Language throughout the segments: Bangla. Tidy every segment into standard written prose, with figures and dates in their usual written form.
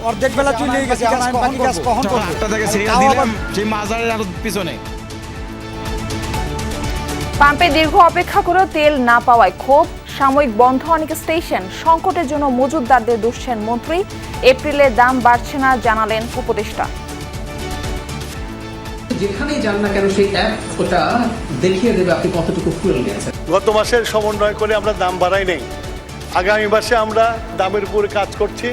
অর্ধেক বেলা চলে গেছে, এখন আমি বাকি কাজ কখন করব? 8টা থেকে সিরিয়াল দিলাম সেই মাজারের আরো পিছনে। পাম্পে দীর্ঘ অপেক্ষা করেও তেল না পাওয়ায় ক্ষোভ, সাময়িক বন্ধ অনেক স্টেশন। সংকটের জন্য মজুতদারদের দুষছেন মন্ত্রী। এপ্রিলে দাম বাড়ছে না জানালেন উপদেষ্টা। যেখানেই যান না কেন সেই অ্যাপ ওটা দেখিয়ে দেবে আপনি কতটুকু ফুয়েল নিয়েছেন। গত মাসের সমন্বয় করে আমরা দাম বাড়াই নাই, আগামী মাসে আমরা দামের উপরে কাজ করছি।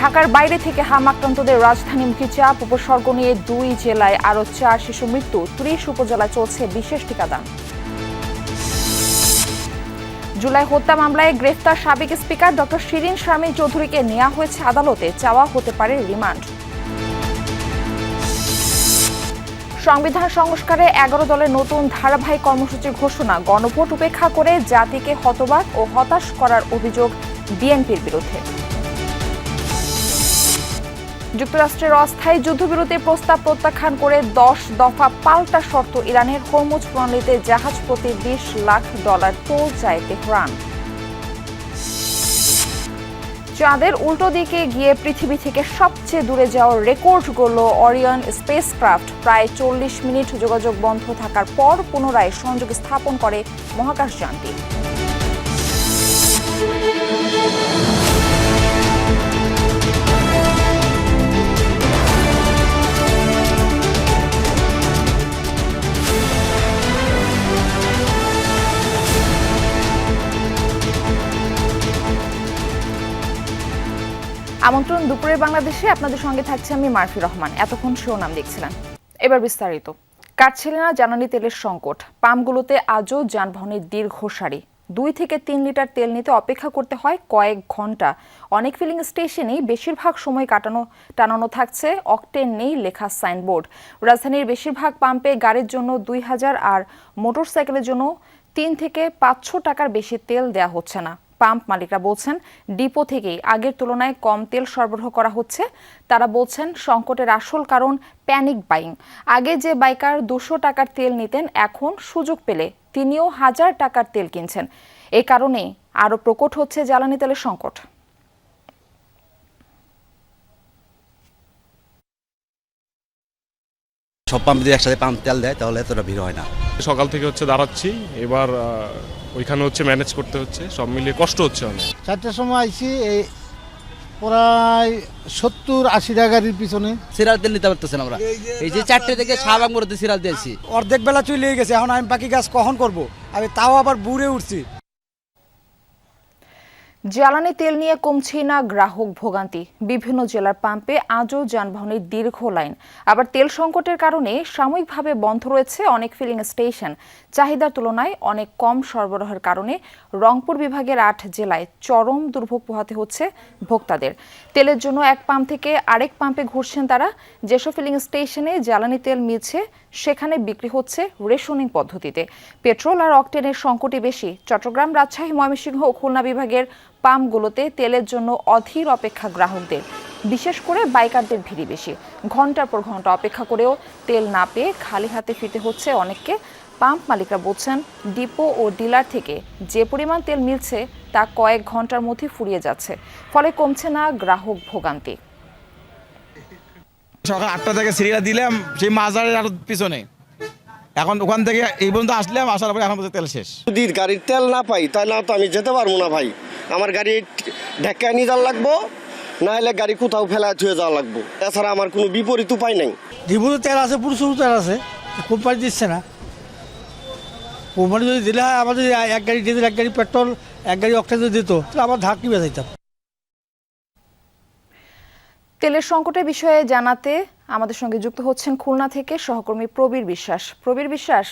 ঢাকার বাইরে থেকে হাম আক্রান্তদের রাজধানীমুখী চাপ, উপসর্গ নিয়ে 2 জেলায় আরও 4 শিশু মৃত্যু, 30 উপজেলায় চলছে বিশেষ টিকাদান। জুলাই হত্যা মামলায় গ্রেফতার সাবেক স্পিকার ডক্টর শিরিন শারমিন চৌধুরীকে নেওয়া হয়েছে আদালতে, চাওয়া হতে পারে রিমান্ড। সংবিধান সংস্কারে 11 দলের নতুন ধারাবাহিক কর্মসূচির ঘোষণা, গণভোট উপেক্ষা করে জাতিকে হতবাক ও হতাশ করার অভিযোগ বিএনপির বিরুদ্ধে। যুক্তরাষ্ট্রের অস্থায়ী যুদ্ধবিরতির প্রস্তাব প্রত্যাখ্যান করে 10 দফা পাল্টা শর্ত ইরানের। হরমুজ প্রণালীতে জাহাজ প্রতি $20 লাখ টোল চায় তেহরান। চাঁদের উল্টো দিকে গিয়ে পৃথিবী থেকে সবচেয়ে দূরে যাওয়ার রেকর্ড গড়ল অরিয়ন স্পেসক্রাফট। প্রায় 40 মিনিট যোগাযোগ বন্ধ থাকার পর পুনরায় সংযোগ স্থাপন করে মহাকাশযানটি। আমন্ত্রণ দুপুরের বাংলাদেশে, আপনাদের সঙ্গে থাকছে আমি মারফি রহমান। এতক্ষণ শিরোনাম দেখছিলেন, এবার বিস্তারিত। কাটছিল না জ্বালানি তেলের সংকট, পাম্পগুলোতে আজও যানবাহনের দীর্ঘ সারি। 2 থেকে 3 লিটার তেল নিতে অপেক্ষা করতে হয় কয়েক ঘন্টা। অনেক ফিলিং স্টেশনেই বেশিরভাগ সময় টানানো থাকছে অকটেন নেই লেখা সাইনবোর্ড। রাজধানীর বেশিরভাগ পাম্পে গাড়ির জন্য 2000 আর মোটরসাইকেলের জন্য 3 থেকে 500 টাকার বেশি তেল দেয়া হচ্ছে না। পাম্প মালিকরা বলছেন ডিপো থেকেই আগের তুলনায় কম তেল সরবরাহ করা হচ্ছে। তারা বলছেন সংকটের আসল কারণ প্যানিক বাইং। আগে যে বাইকার 200 টাকার তেল নিতেন, এখন সুযোগ পেলে তিনিও 1000 টাকার তেল কিনছেন। এই কারণেই আরও প্রকট হচ্ছে জ্বালানি তেলের সংকট। সব পাম্প দিয়ে একসাথে পাম্প তেল দেয় তাহলে এতটা ভিড় হয় না। সকাল থেকে দাঁড়াচ্ছি, এবার ওইখানে ম্যানেজ করতে হচ্ছে, সব মিলিয়ে কষ্ট হচ্ছে অনেক। 4টার সময় আইছি, এই প্রায় 70-80 টাকার পিছনে সিরিয়াল তেল নিতে পারতেছেন আমরা। এই যে 4টে থেকে শাহবাগ মোড়তে সিরিয়াল দিয়েছি, অর্ধেক বেলা চলে গেছে, এখন আমি বাকি কাজ কখন করব? আমি তাও আবার বুড়ে উঠছি। জ্বালানি তেল নিয়ে কমছেই না গ্রাহক ভোগান্তি। বিভিন্ন জেলার পাম্পে আজও যানবাহনের দীর্ঘ লাইন। আবার তেল সংকটের কারণে সাময়িকভাবে বন্ধ রয়েছে অনেক ফিলিং স্টেশন। চাহিদার তুলনায় অনেক কম সরবরাহের কারণে রংপুর বিভাগের 8 জেলায় চরম দুর্ভোগ পোহাতে হচ্ছে ভোক্তাদের। তেলের জন্য এক পাম্প থেকে আরেক পাম্পে ঘুরছেন তারা। যেসব ফিলিং স্টেশনে জ্বালানি তেল মিলছে সেখানে বিক্রি হচ্ছে রেশনিং পদ্ধতিতে। পেট্রোল আর অকটেনের সংকটই বেশি। চট্টগ্রাম, রাজশাহী, ময়মনসিংহ ও খুলনা বিভাগের পাম্পগুলোতে তেলের জন্য অধীর অপেক্ষা গ্রাহকদের, বিশেষ করে বাইকারদের ভিড়ই বেশি। ঘন্টার পর ঘন্টা অপেক্ষা করেও তেল না পেয়ে খালি হাতে ফিরতে হচ্ছে অনেককে। পাম্প মালিকরা বলছেন ডিপো ও ডিলার থেকে যে পরিমাণ তেল মিলছে তা কয়েক ঘন্টার মধ্যে ফুরিয়ে যাচ্ছে, ফলে কমছে না গ্রাহক ভোগান্তি। সকাল 8টা থেকে সিরিয়াল দিলাম সেই মাজারের আরো পিছনে, এখন ওখান থেকে এই পর্যন্ত আসলাম, আসার পরে এখন তেল শেষ। যদি গাড়ির তেল না পাই তাহলে তো আমি যেতে পারবো না ভাই। আমার গাড়ি ঢাকায় নিয়ে যাওয়া লাগবো, না হলে গাড়ি কোথাও ফেলা ধুয়ে যাওয়া লাগবো। এছাড়া আমার কোনো বিপরীত উপায় নাই। ডিপোতে তেল আছে, প্রচুর তেল আছে, কোম্পানি দিচ্ছে না। কোম্পানি যদি দিলে হয়, আমাদের এক গাড়ি ডিজেল, এক গাড়ি পেট্রোল, এক গাড়ি অক্টেন যদি দিত তাহলে আমার ধার কি বেচাইতাম। তেলের সংকটের বিষয়ে জানাতে আমাদের সঙ্গে যুক্ত হচ্ছেন খুলনা থেকে সহকর্মী প্রবীর বিশ্বাস। প্রবীর বিশ্বাস,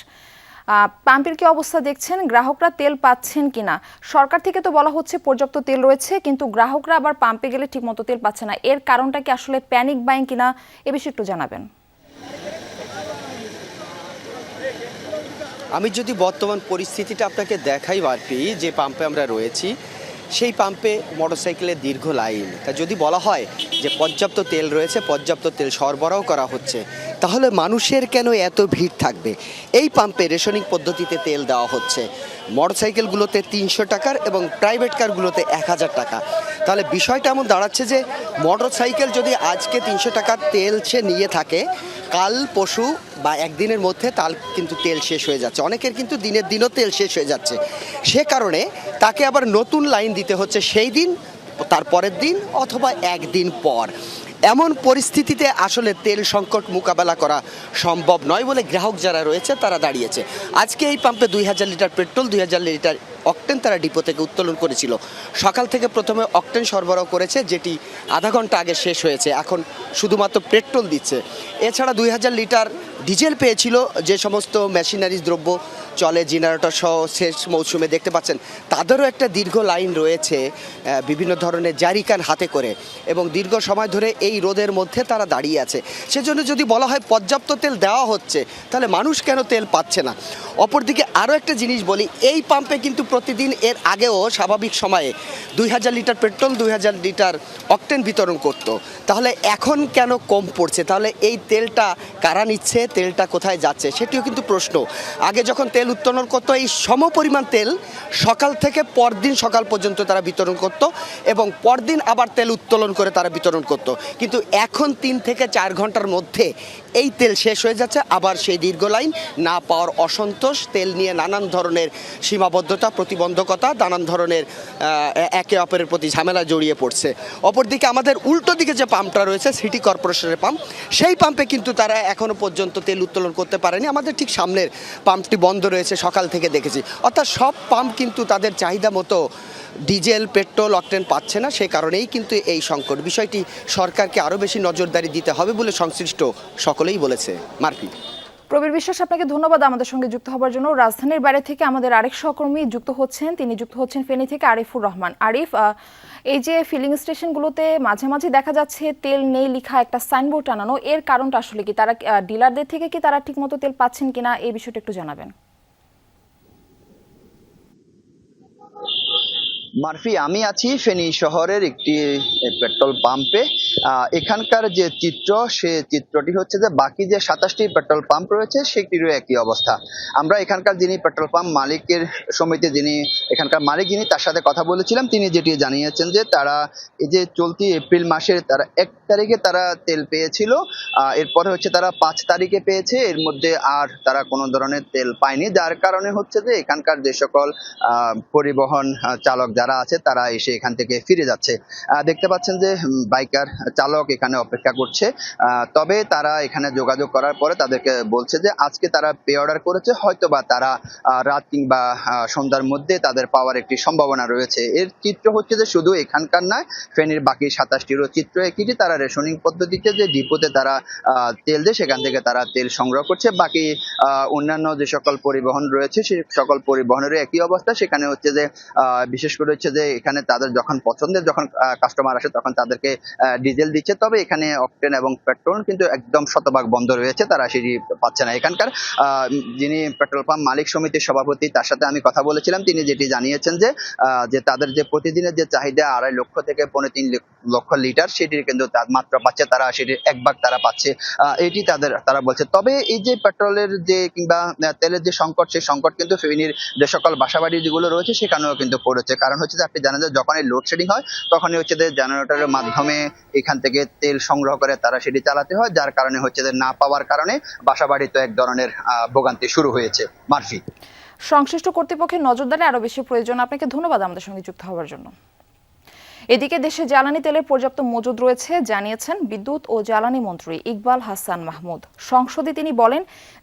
পাম্পের কি অবস্থা দেখছেন? গ্রাহকরা তেল পাচ্ছেন কিনা? সরকার থেকে তো বলা হচ্ছে পর্যাপ্ত তেল রয়েছে, কিন্তু গ্রাহকরা আবার পাম্পে গেলে ঠিকমতো তেল পাচ্ছে না। এর কারণটা কি আসলে প্যানিক বাইং কিনা, এ বিষয়ে একটু জানাবেন। আমি যদি বর্তমান পরিস্থিতিটা আপনাকে দেখাই বারপি, যে পাম্পে আমরা রয়েছি সেই পাম্পে মোটরসাইকেলের দীর্ঘ লাইন। তা যদি বলা হয় যে পর্যাপ্ত তেল রয়েছে, পর্যাপ্ত তেল সরবরাহ করা হচ্ছে, তাহলে মানুষের কেন এত ভিড় থাকবে? এই পাম্পে রেশনিং পদ্ধতিতে তেল দেওয়া হচ্ছে। মোটরসাইকেলগুলোতে 300 টাকার এবং প্রাইভেট কারগুলোতে 1000 টাকা। তাহলে বিষয়টা এমন দাঁড়াচ্ছে যে মোটরসাইকেল যদি আজকে 300 টাকার তেল সে নিয়ে থাকে, কাল পরশু বা একদিনের মধ্যে তার কিন্তু তেল শেষ হয়ে যাচ্ছে। অনেকের কিন্তু দিনের দিনও তেল শেষ হয়ে যাচ্ছে। সে কারণে তাকে আবার নতুন লাইন দিতে হচ্ছে সেই দিন, তার পরের দিন অথবা একদিন পর। এমন পরিস্থিতিতে আসলে তেল সংকট মোকাবেলা করা সম্ভব নয় বলে গ্রাহক যারা রয়েছে তারা দাঁড়িয়েছে। আজকে এই পাম্পে 2000 লিটার পেট্রোল, 2000 লিটার অকটেন তারা ডিপো থেকে উত্তোলন করেছিল। সকাল থেকে প্রথমে অকটেন সরবরাহ করেছে, যেটি আধা ঘন্টা আগে শেষ হয়েছে। এখন শুধুমাত্র পেট্রোল দিচ্ছে। এছাড়া 2000 লিটার ডিজেল পেয়েছিল। যে সমস্ত মেশিনারিজ দ্রব্য চলে, জেনারেটর সহ শেষ মৌসুমে দেখতে পাচ্ছেন তাদেরও একটা দীর্ঘ লাইন রয়েছে, বিভিন্ন ধরনের জারিকান হাতে করে, এবং দীর্ঘ সময় ধরে এই রোদের মধ্যে তারা দাঁড়িয়ে আছে। সেজন্য যদি বলা হয় পর্যাপ্ত তেল দেওয়া হচ্ছে, তাহলে মানুষ কেন তেল পাচ্ছে না? অপরদিকে আরও একটা জিনিস বলি, এই পাম্পে কিন্তু প্রতিদিন এর আগেও স্বাভাবিক সময়ে 2000 লিটার পেট্রোল, 2000 লিটার অকটেন বিতরণ করত। তাহলে এখন কেন কম পড়ছে? তাহলে এই তেলটা কারা নিচ্ছে, তেলটা কোথায় যাচ্ছে, সেটিও কিন্তু প্রশ্ন। আগে যখন তেল উত্তোলন করতো, এই সমপরিমাণ তেল সকাল থেকে পরদিন সকাল পর্যন্ত তারা বিতরণ করত, এবং পরদিন আবার তেল উত্তোলন করে তারা বিতরণ করত। কিন্তু এখন 3 থেকে 4 ঘন্টার মধ্যে এই তেল শেষ হয়ে যাচ্ছে। আবার সেই দীর্ঘ লাইন, না পাওয়ার অসন্তোষ, তেল নিয়ে নানান ধরনের সীমাবদ্ধতা, প্রতিবন্ধকতা, নানান ধরনের একে অপরের প্রতি ঝামেলা জড়িয়ে পড়ছে। অপরদিকে আমাদের উল্টো দিকে যে পাম্পটা রয়েছে, সিটি কর্পোরেশনের পাম্প, সেই পাম্পে কিন্তু তারা এখনও পর্যন্ত তেল উত্তোলন করতে পারেনি। আমাদের ঠিক সামনের পাম্পটি বন্ধ রয়েছে, সকাল থেকে দেখেছি। অর্থাৎ সব পাম্প কিন্তু তাদের চাহিদা মতো ডিজেল, পেট্রোল, অকটেন পাচ্ছে না। সে কারণেই কিন্তু এই সংকট। বিষয়টি সরকারকে আরও বেশি নজরদারি দিতে হবে বলে সংশ্লিষ্ট সকলেই বলেছে। মার্কি। প্রবীর বিশ্বাস, আপনাকে ধন্যবাদ আমাদের সঙ্গে যুক্ত হবার জন্য। রাজধানীর বাইরে থেকে আমাদের আরেক সহকর্মী যুক্ত হচ্ছেন, তিনি যুক্ত হচ্ছেন ফেনী থেকে আরিফুর রহমান। আরিফ, এই যে ফিলিং স্টেশনগুলোতে মাঝে মাঝে দেখা যাচ্ছে তেল নেই লেখা একটা সাইনবোর্ড টানানো, এর কারণটা আসলে কি? তারা ডিলারদের থেকে কি তারা ঠিকমতো তেল পাচ্ছেন কিনা, এই বিষয়টা একটু জানাবেন। মারফি, আমি আছি ফেনী শহরের একটি পেট্রোল পাম্পে। এখানকার যে চিত্র, সে চিত্রটি হচ্ছে যে বাকি যে 27টি পেট্রোল পাম্প রয়েছে সেটিরও একই অবস্থা। আমরা এখানকার যিনি পেট্রোল পাম্প মালিকের সমিতি, যিনি এখানকার মালিক, যিনি তার সাথে কথা বলেছিলাম, তিনি যেটি জানিয়েছেন যে তারা এই যে চলতি এপ্রিল মাসের তারা 1 তারিখে তারা তেল পেয়েছিল, এরপরে হচ্ছে তারা 5 তারিখে পেয়েছে, এর মধ্যে আর তারা কোনো ধরনের তেল পায়নি। যার কারণে হচ্ছে যে এখানকার যে সকল পরিবহন চালক যারা আছে তারা এসে এখান থেকে ফিরে যাচ্ছে। দেখতে পাচ্ছেন যে বাইকার চালক এখানে অপেক্ষা করছে। তবে তারা এখানে যোগাযোগ করার পরে তাদেরকে বলছে যে আজকে তারা পে অর্ডার করেছে, হয়তো বা তারা রাত কিংবা সন্ধ্যার মধ্যে তাদের পাওয়ার একটি সম্ভাবনা রয়েছে। এর চিত্র হচ্ছে যে শুধু এখানকার নয়, ফেনীর বাকি 27টিরও চিত্র একই। তারা রেশনিং পদ্ধতিতে যে ডিপোতে তারা তেল দেয়, সেখান থেকে তারা তেল সংগ্রহ করছে। বাকি অন্যান্য যে সকল পরিবহন রয়েছে সেই সকল পরিবহনেরও একই অবস্থা। সেখানে হচ্ছে যে বিশেষ করে হচ্ছে যে এখানে তাদের যখন পছন্দের যখন কাস্টমার আসে তখন তাদেরকে ডিজেল দিচ্ছে। তবে এখানে অকটেন এবং পেট্রোল কিন্তু একদম শতভাগ বন্ধ রয়েছে, তারা সেটি পাচ্ছে না। এখানকার যিনি পেট্রোল পাম্প মালিক সমিতির সভাপতি, তার সাথে আমি কথা বলেছিলাম। তিনি যেটি জানিয়েছেন যে তাদের যে প্রতিদিনের যে চাহিদা 2.5 লক্ষ থেকে 3 লক্ষ লিটার, সেটির কিন্তু মাত্র পাচ্ছে তারা, সেটির 1 ভাগ তারা পাচ্ছে, এটি তারা বলছে। তবে এই যে পেট্রোলের যে কিংবা তেলের যে সংকট, সেই সংকট কিন্তু ফেনীর যে সকল বাসাবাড়ি যেগুলো রয়েছে সেখানেও কিন্তু পড়েছে। কারণ হচ্ছে যে আপনি জানেন যে যখন এই লোডশেডিং হয় তখনই হচ্ছে যে জেনারেটরের মাধ্যমে এখান থেকে তেল সংগ্রহ করে তারা সেটি চালাতে হয়, যার কারণে হচ্ছে যে না পাওয়ার কারণে বাসাবাড়িতে এক ধরনের ভোগান্তি শুরু হয়েছে। মারফি, সংশ্লিষ্ট কর্তৃপক্ষের নজরদারি আরো বেশি প্রয়োজন। আপনাকে ধন্যবাদ আমাদের সঙ্গে যুক্ত হওয়ার জন্য। এদিকে দেশে জ্বালানি তেলের পর্যাপ্ত মজুদ রয়েছে জানিয়েছেন বিদ্যুৎ ও জ্বালানি মন্ত্রী ইকবাল হাসান মাহমুদ। সংসদে তিনি বলেন,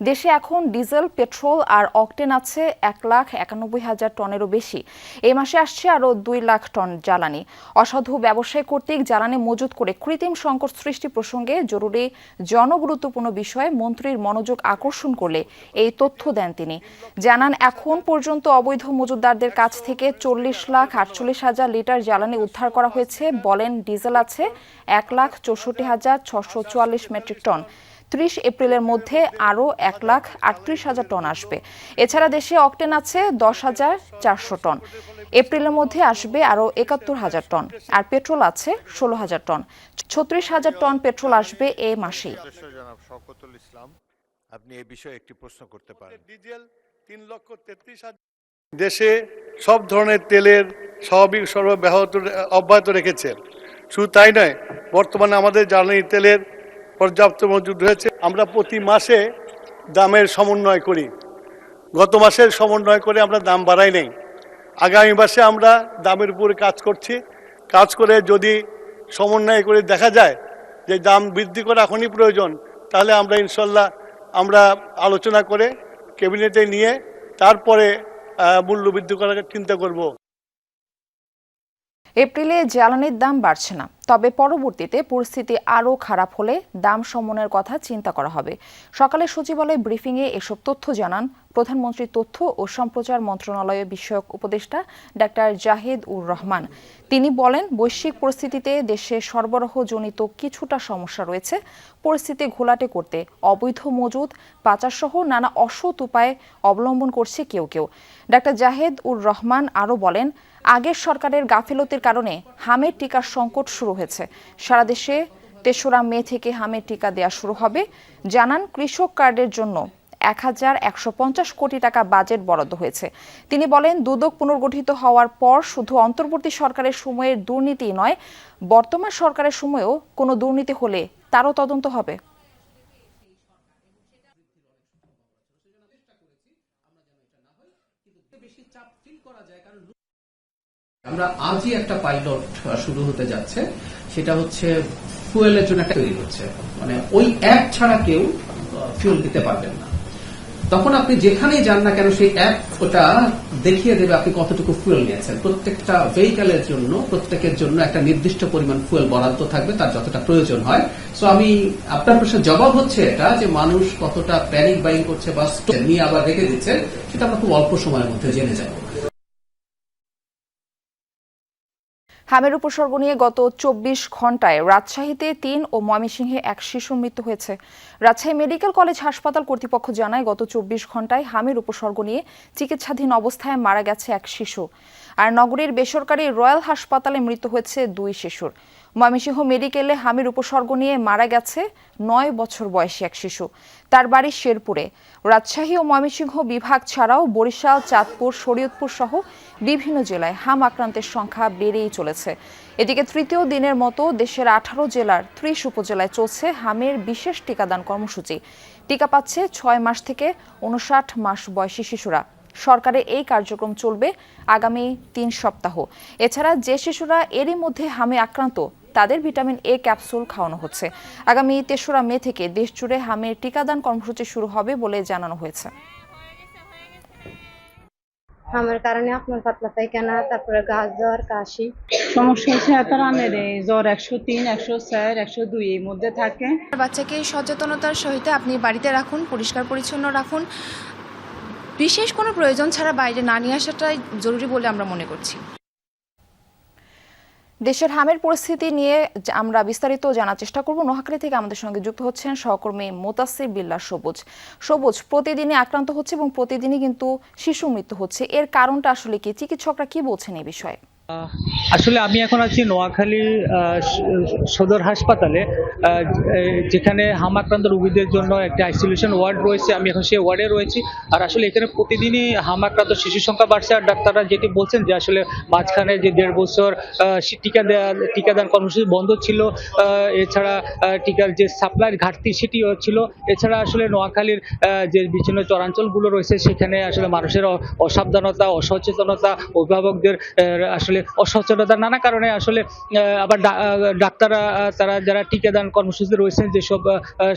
দেশে এখন ডিজেল, পেট্রোল আর অকটেন আছে 1,91,000 টনেরও বেশি। এই মাসে আসছে আরও 2 লাখ টন জ্বালানি। অসাধু ব্যবসায়ী কর্তৃক জ্বালানি মজুত করে কৃত্রিম সংকট সৃষ্টি প্রসঙ্গে জরুরি জনগুরুত্বপূর্ণ বিষয়ে মন্ত্রীর মনোযোগ আকর্ষণ করলে এই তথ্য দেন তিনি। জানান, এখন পর্যন্ত অবৈধ মজুতদারদের কাছ থেকে 40,48,000 লিটার জ্বালানি উদ্ধার করা হয়েছে। বলেন, ডিজেল আছে 1,64,644 মেট্রিক টন। 30 এপ্রিলের মধ্যে আরও 1,38,000 টন আসবে। এছাড়া দেশে অকটেন আছে 10,400 টন। এপ্রিলের মধ্যে আসবে আরও 71,000 টন। আর পেট্রোল আছে 16,000 টন। 36,000 টন পেট্রোল আসবে এ মাসেই। আপনি এই বিষয়ে একটি প্রশ্ন করতে পারেন। ডিজেল 3,33,000। দেশে সব ধরনের তেলের স্বাভাবিক সরবরাহ অব্যাহত রেখেছে। শুধু তাই নয়, বর্তমানে আমাদের জ্বালানি তেলের পর্যাপ্ত মজুদ রয়েছে। আমরা প্রতি মাসে দামের সমন্বয় করি। গত মাসের সমন্বয় করে আমরা দাম বাড়াই নাই। আগামী মাসে আমরা দামের উপরে কাজ করছি। কাজ করে যদি সমন্বয় করে দেখা যায় যে দাম বৃদ্ধি করা এখনই প্রয়োজন, তাহলে আমরা ইনশাল্লাহ আমরা আলোচনা করে ক্যাবিনেটে নিয়ে তারপরে মূল্য বৃদ্ধি করার চিন্তা করব। এপ্রিলে জ্বালানির দাম বাড়ছে না, তবে পরবর্তীতে পরিস্থিতি আরও খারাপ হলে দাম সমন্বয়ের কথা চিন্তা করা হবে। সকালে সচিবালয় ব্রিফিংয়ে এসব তথ্য জানান প্রধানমন্ত্রীর তথ্য ও সম্প্রচার মন্ত্রণালয় বিষয়ক উপদেষ্টা ডাক্তার জাহিদ উর রহমান। তিনি বলেন, বৈশ্বিক পরিস্থিতিতে দেশে সরবরাহজনিত কিছুটা সমস্যা রয়েছে। পরিস্থিতি ঘোলাটে করতে অবৈধ মজুদ, পাচারসহ নানা অসৎ উপায় অবলম্বন করছে কেউ কেউ। ডাক্তার জাহিদ উর রহমান আরও বলেন, আগের সরকারের গাফিলতির কারণে হামের টিকার সংকট শুরু হয়েছে। সারা দেশে ৩রা মে থেকে হামের টিকা দেওয়া শুরু হবে। জানান, কৃষক কার্ডের জন্য ১,১৫০ কোটি টাকা বাজেট বরাদ্দ হয়েছে। তিনি বলেন, দুদক পুনর্গঠিত হওয়ার পর শুধু অন্তর্বর্তী সরকারের সময়ের দুর্নীতি নয়, বর্তমান সরকারের সময়েও কোনো দুর্নীতি হলে তারও তদন্ত হবে। আমরা আজই একটা পাইলট শুরু হতে যাচ্ছে, সেটা হচ্ছে ফুয়েলের জন্য একটা তৈরি হচ্ছে। মানে ওই অ্যাপ ছাড়া কেউ ফুয়েল দিতে পারবেন না। তখন আপনি যেখানেই যান না কেন সেই অ্যাপ ওটা দেখিয়ে দেবে আপনি কতটুকু ফুয়েল নিয়েছেন। প্রত্যেকটা ভেহিক্যালের জন্য, প্রত্যেকের জন্য একটা নির্দিষ্ট পরিমাণ ফুয়েল বরাদ্দ থাকবে, তার যতটা প্রয়োজন হয়। সো আমি আপনার প্রশ্নের জবাব হচ্ছে এটা, যে মানুষ কতটা প্যানিক বাইং করছে বা স্টক নিয়ে আবার রেখে দিচ্ছে, সেটা আমরা খুব অল্প সময়ের মধ্যে জেনে যাব। হামের উপসর্গ নিয়ে গত ২৪ ঘন্টায় রাজশাহীতে ৩ ও ময়মনসিংহে ১ শিশুর মৃত্যু হয়েছে। রাজশাহী মেডিকেল কলেজ হাসপাতাল কর্তৃপক্ষ জানায়, গত ২৪ ঘন্টায় হামের উপসর্গ নিয়ে চিকিৎসাধীন অবস্থায় মারা গেছে ১ শিশু। আর নগরীর বেসরকারি রয়্যাল হাসপাতালে মৃত্যু হয়েছে ২ শিশুর। ময়মনসিংহ মেডিকেলে হামের উপসর্গ নিয়ে মারা গেছে ৯ বছর বয়সী ১ শিশু। তার বাড়ি শেরপুরে। রাজশাহী ও ময়মনসিংহ বিভাগ ছাড়াও বরিশাল, চাঁদপুর, শরীয়তপুর সহ বিভিন্ন জেলায় হাম আক্রান্তের সংখ্যা বেড়েই চলেছে। এদিকে তৃতীয় দিনের মতো দেশের ১৮ জেলার ৩০ উপজেলায় চলছে হামের বিশেষ টিকাদান কর্মসূচি। টিকা পাচ্ছে ৬ মাস থেকে ৫৯ মাস বয়সী শিশুরা। সরকারের এই কার্যক্রম চলবে আগামী ৩ সপ্তাহ। এছাড়া যে শিশুরা এরই মধ্যে হামে আক্রান্ত, তাদের ভিটামিন এ ক্যাপসুল খাওয়ানো হচ্ছে। আগামী ৩রা মে থেকে দেশজুড়ে হামের টিকাদান কর্মসূচি শুরু হবে বলে জানানো হয়েছে। হামের কারণে আপনার পাতলা পায়খানা, তারপরে গা জ্বর, কাশি সমস্যা হচ্ছে। এত আমের জ্বর ১০৩, ১০৪, ১০২ এর মধ্যে থাকে। বাচ্চাকে সচেতনতার সহিত আপনি বাড়িতে রাখুন, পরিষ্কার পরিচ্ছন্ন রাখুন। বিশেষ কোনো প্রয়োজন ছাড়া বাইরে না নিয়ে আসাটাই জরুরি বলে আমরা মনে করছি। দেশের হামের পরিস্থিতি নিয়ে আমরা বিস্তারিত জানার চেষ্টা করব। নোয়াখালী থেকে আমাদের সঙ্গে যুক্ত হচ্ছেন সহকর্মী মোতাসির বিল্লাহ সবুজ। সবুজ, প্রতিদিনই আক্রান্ত হচ্ছে এবং প্রতিদিনই কিন্তু শিশু মৃত্যু হচ্ছে, এর কারণটা আসলে কি? চিকিৎসকরা কি বলছেন এই বিষয়ে? আসলে আমি এখন আছি নোয়াখালী সদর হাসপাতালে, যেখানে হাম আক্রান্ত রোগীদের জন্য একটা আইসোলেশন ওয়ার্ড রয়েছে। আমি এখন সেই ওয়ার্ডে রয়েছি। আর আসলে এখানে প্রতিদিনই হাম আক্রান্ত শিশুর সংখ্যা বাড়ছে। আর ডাক্তাররা যেটি বলছেন যে আসলে মাঝখানে যে ১.৫ বছর টিকাদান কর্মসূচি বন্ধ ছিল, এছাড়া টিকার যে সাপ্লাইয়ের ঘাটতি সেটিও ছিল। এছাড়া আসলে নোয়াখালীর যে বিচ্ছিন্ন চরাঞ্চলগুলো রয়েছে, সেখানে আসলে মানুষের অসাবধানতা, অসচেতনতা, অভিভাবকদের আসলে অসচেতনতার নানা কারণে আসলে আবার ডাক্তাররা, তারা যারা টিকাদান কর্মসূচিতে রয়েছেন, যেসব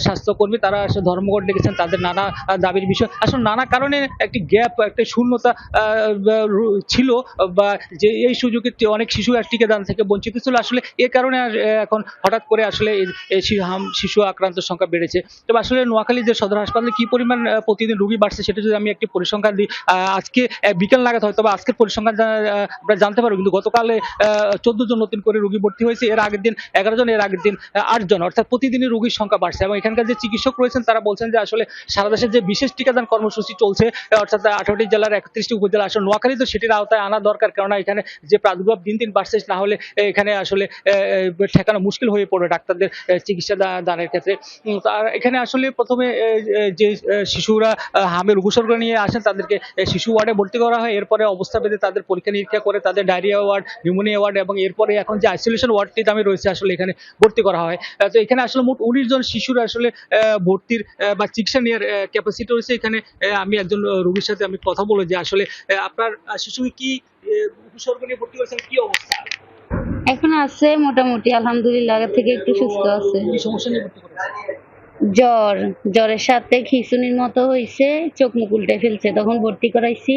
স্বাস্থ্যকর্মী, তারা আসলে ধর্মঘট ডেকেছেন তাদের নানা দাবির বিষয়। আসলে নানা কারণে একটি গ্যাপ, একটা শূন্যতা ছিল, বা যে এই সুযোগে অনেক শিশু টিকাদান থেকে বঞ্চিত ছিল। আসলে এ কারণে এখন হঠাৎ করে আসলে শিশু আক্রান্ত সংখ্যা বেড়েছে। তবে আসলে নোয়াখালী যে সদর হাসপাতালে কি পরিমাণ প্রতিদিন রোগী বাড়ছে, সেটা যদি আমি একটি পরিসংখ্যান দিই, আজকে বিকেল নাগাদ হয়তো বা আজকের পরিসংখ্যান আমরা জানতে পারবো। কিন্তু গতকালে 14 জন নতুন করে রোগী ভর্তি হয়েছে, এর আগের দিন 11 জন, এর আগের দিন 8 জন, অর্থাৎ প্রতিদিনই রোগীর সংখ্যা বাড়ছে। এবং এখানকার যে চিকিৎসক রয়েছেন তারা বলছেন যে আসলে সারা দেশে যে বিশেষ টিকাদান কর্মসূচি চলছে, অর্থাৎ 18টি জেলার 31টি উপজেলা, আসলে নোয়াখালী তো সেটির আওতায় আনা দরকার, কেননা এখানে যে প্রাদুর্ভাব দিন দিন বাড়ছে, না হলে এখানে আসলে ঠেকানো মুশকিল হয়ে পড়বে ডাক্তারদের চিকিৎসা দানের ক্ষেত্রে। আর এখানে আসলে প্রথমে যে শিশুরা হামের উপসর্গ নিয়ে আসেন তাদেরকে শিশু ওয়ার্ডে ভর্তি করা হয়, এরপরে অবস্থা ভেদে তাদের পরীক্ষা নিরীক্ষা করে তাদের ডায়রিয়া ওয়ার্ড, নিউমোনিয়া ওয়ার্ড এবং এরপরে এখন যে আইসোলেশন ওয়ার্ডটি দামে রয়েছে আসলে এখানে ভর্তি করা হয়। তো এখানে আসলে মোট 19 জন শিশুর আসলে ভর্তির বা চিকিৎসা নেওয়ার ক্যাপাসিটি রয়েছে। এখানে আমি একজন রোগীর সাথে আমি কথা বলে যে আসলে আপনার শিশুকে কি উপসর্গ নিয়ে ভর্তি করেছেন, কি অবস্থা এখন আছে মোটামুটি আলহামদুলিল্লাহ, আগের থেকে একটু সুস্থ আছে। কি সমস্যা নিয়ে ভর্তি করেছেন? জ্বরের সাথে খিঁচুনির মতো হয়েছে, চোখ মুখ উল্টে ফেলছে, তখন ভর্তি করাইছি,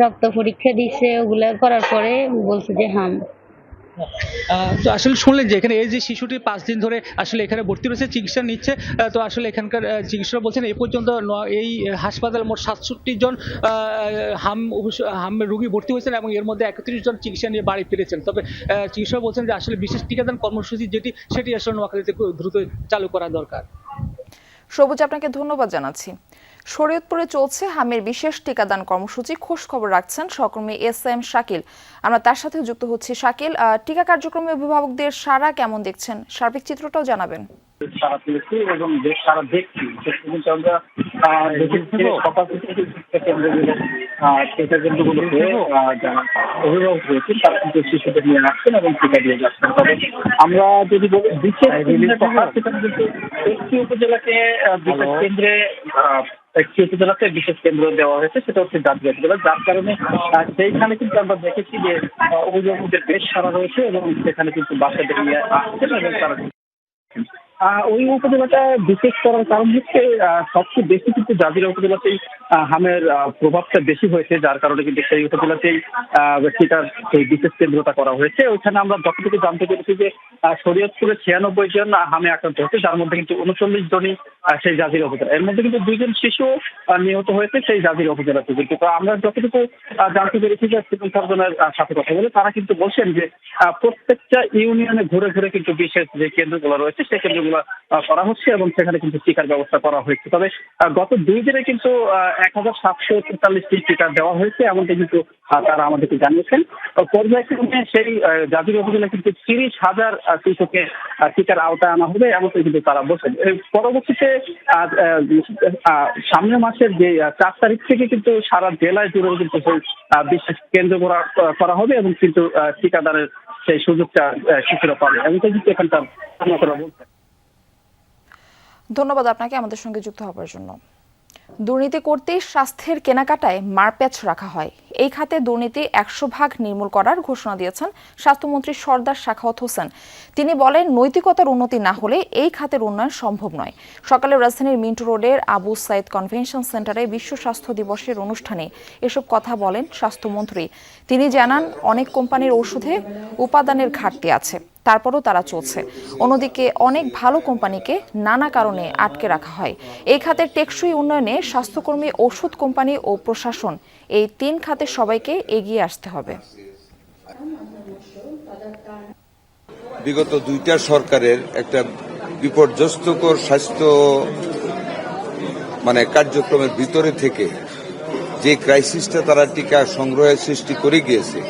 রক্ত পরীক্ষা দিছে, ওগুলা করার পরে বলছে যে হাম। তো আসলে শুনলেন যে এখানে এই যে শিশুটি 5 দিন ধরে আসলে এখানে ভর্তি রয়েছে, চিকিৎসা নিচ্ছে। তো আসলে এখানকার চিকিৎসকরা বলছেন এই পর্যন্ত এই হাসপাতালে মোট 67 জন হাম রোগী ভর্তি হয়েছেন এবং এর মধ্যে 31 জন চিকিৎসা নিয়ে বাড়ি ফিরেছেন। তবে চিকিৎসক বলছেন যে আসলে বিশেষ টিকাদান কর্মসূচি সেটি আসলে নোয়াখালীতে দ্রুত চালু করা দরকার। সবুজ, আপনাকে ধন্যবাদ জানাচ্ছি। শরীয়তপুরে চলছে হামের বিশেষ টিকাদান কর্মসূচি, খোঁজ খবর রাখছেন সহকর্মী SM শাকিল। আমরা তার সাথে যুক্ত হচ্ছি। শাকিল, টিকা কার্যক্রমে অভিভাবকদের সাড়া কেমন দেখছেন, সার্বিক চিত্রটাও জানাবেন। সারা পেয়েছি এবং সারা দেখছি, আমরা সকাল থেকে টিকা কেন্দ্রগুলোতে যারা অভিভাবক রয়েছেন তারা কিন্তু শিশুদের নিয়ে আসছেন এবং টিকা দিয়ে যাচ্ছেন। তবে আমরা যদি বলি বিশেষ একটি উপজেলাকে বিশেষ কেন্দ্রে একটি উপজেলাতে বিশেষ কেন্দ্র দেওয়া হয়েছে, সেটা হচ্ছে জাতীয় উপজেলা, যার কারণে সেইখানে কিন্তু আমরা দেখেছি যে অভিভাবকদের বেশ সারা রয়েছে এবং সেখানে কিন্তু বাচ্চাদের নিয়ে আসছেন এবং তারা ওই উপজেলাটা বিশেষ করার কারণ হচ্ছে সবচেয়ে বেশি কিন্তু জাজিরা উপজেলাতেই হামের প্রভাবটা বেশি হয়েছে, যার কারণে কিন্তু সেই উপজেলাতেই টিকার সেই বিশেষ কেন্দ্রটা করা হয়েছে। ওইখানে আমরা যতটুকু জানতে পেরেছি যে শরীয়তপুরে 96 জন হামে আক্রান্ত হয়েছে, যার মধ্যে কিন্তু 39 জনই সেই জাজিরা উপজেলা, এর মধ্যে কিন্তু 2 জন শিশু নিহত হয়েছে সেই জাজিরা উপজেলাতে। কিন্তু আমরা যতটুকু জানতে পেরেছি যে সিভিল সার্জনের সাথে কথা বলে তারা কিন্তু বলছেন যে প্রত্যেকটা ইউনিয়নে ঘুরে ঘুরে কিন্তু বিশেষ যে কেন্দ্রগুলো রয়েছে সেই কেন্দ্রগুলো করা হচ্ছে এবং সেখানে কিন্তু টিকার ব্যবস্থা করা হয়েছে। তবে গত 2 দিনে কিন্তু 1743টি টিকা দেওয়া হয়েছে এমনটা কিন্তু তারা আমাদেরকে জানিয়েছেন। পর্যায়ক্রমে সেই জাজিরা উপজেলা কিন্তু 30,000 শিশুকে টিকার আওতায় আনা হবে এমনটা কিন্তু তারা বলছেন। পরবর্তীতে সামনের মাসের যে 4 তারিখ থেকে কিন্তু সারা জেলায় জুড়ে কিন্তু সেই বিশেষ কেন্দ্র করা হবে এবং কিন্তু টিকাদানের সেই সুযোগটা শিশুরা পাবে এমনটা কিন্তু এখানকার বলছেন। ধন্যবাদ আপনাকে আমাদের সঙ্গে যুক্ত হওয়ার জন্য। দুর্নীতি করতেই স্বাস্থ্যের কেনাকাটায় মারপ্যাচ রাখা হয়। এই খাতে দুর্নীতি 100% নির্মূল করার ঘোষণা দিয়েছেন স্বাস্থ্যমন্ত্রী সরদার সাখাওয়াত হোসেন। তিনি বলেন, নৈতিকতার উন্নতি না হলে এই খাতের উন্নয়ন সম্ভব নয়। সকালে রাজধানীর মিন্টু রোডের আবু সাইদ কনভেনশন সেন্টারে বিশ্ব স্বাস্থ্য দিবসের অনুষ্ঠানে এসব কথা বলেন স্বাস্থ্যমন্ত্রী। তিনি জানান, অনেক কোম্পানির ওষুধে উপাদানের ঘাটতি আছে, তারপরও তারা চলছে। অন্যদিকে অনেক ভালো কোম্পানিকে নানা কারণে আটকে রাখা হয়। এই খাতের টেকসই উন্নয়নে স্বাস্থ্যকর্মী, ওষুধ কোম্পানি ও প্রশাসন, এই 3 খাতে সবাইকে এগিয়ে আসতে হবে। বিগত 2টা সরকারের একটা বিপর্যস্তকর স্বাস্থ্য কার্যক্রমের ভিতরে থেকে যে ক্রাইসিসটা তারা টিকা সংগ্রহের সৃষ্টি করে গিয়েছে,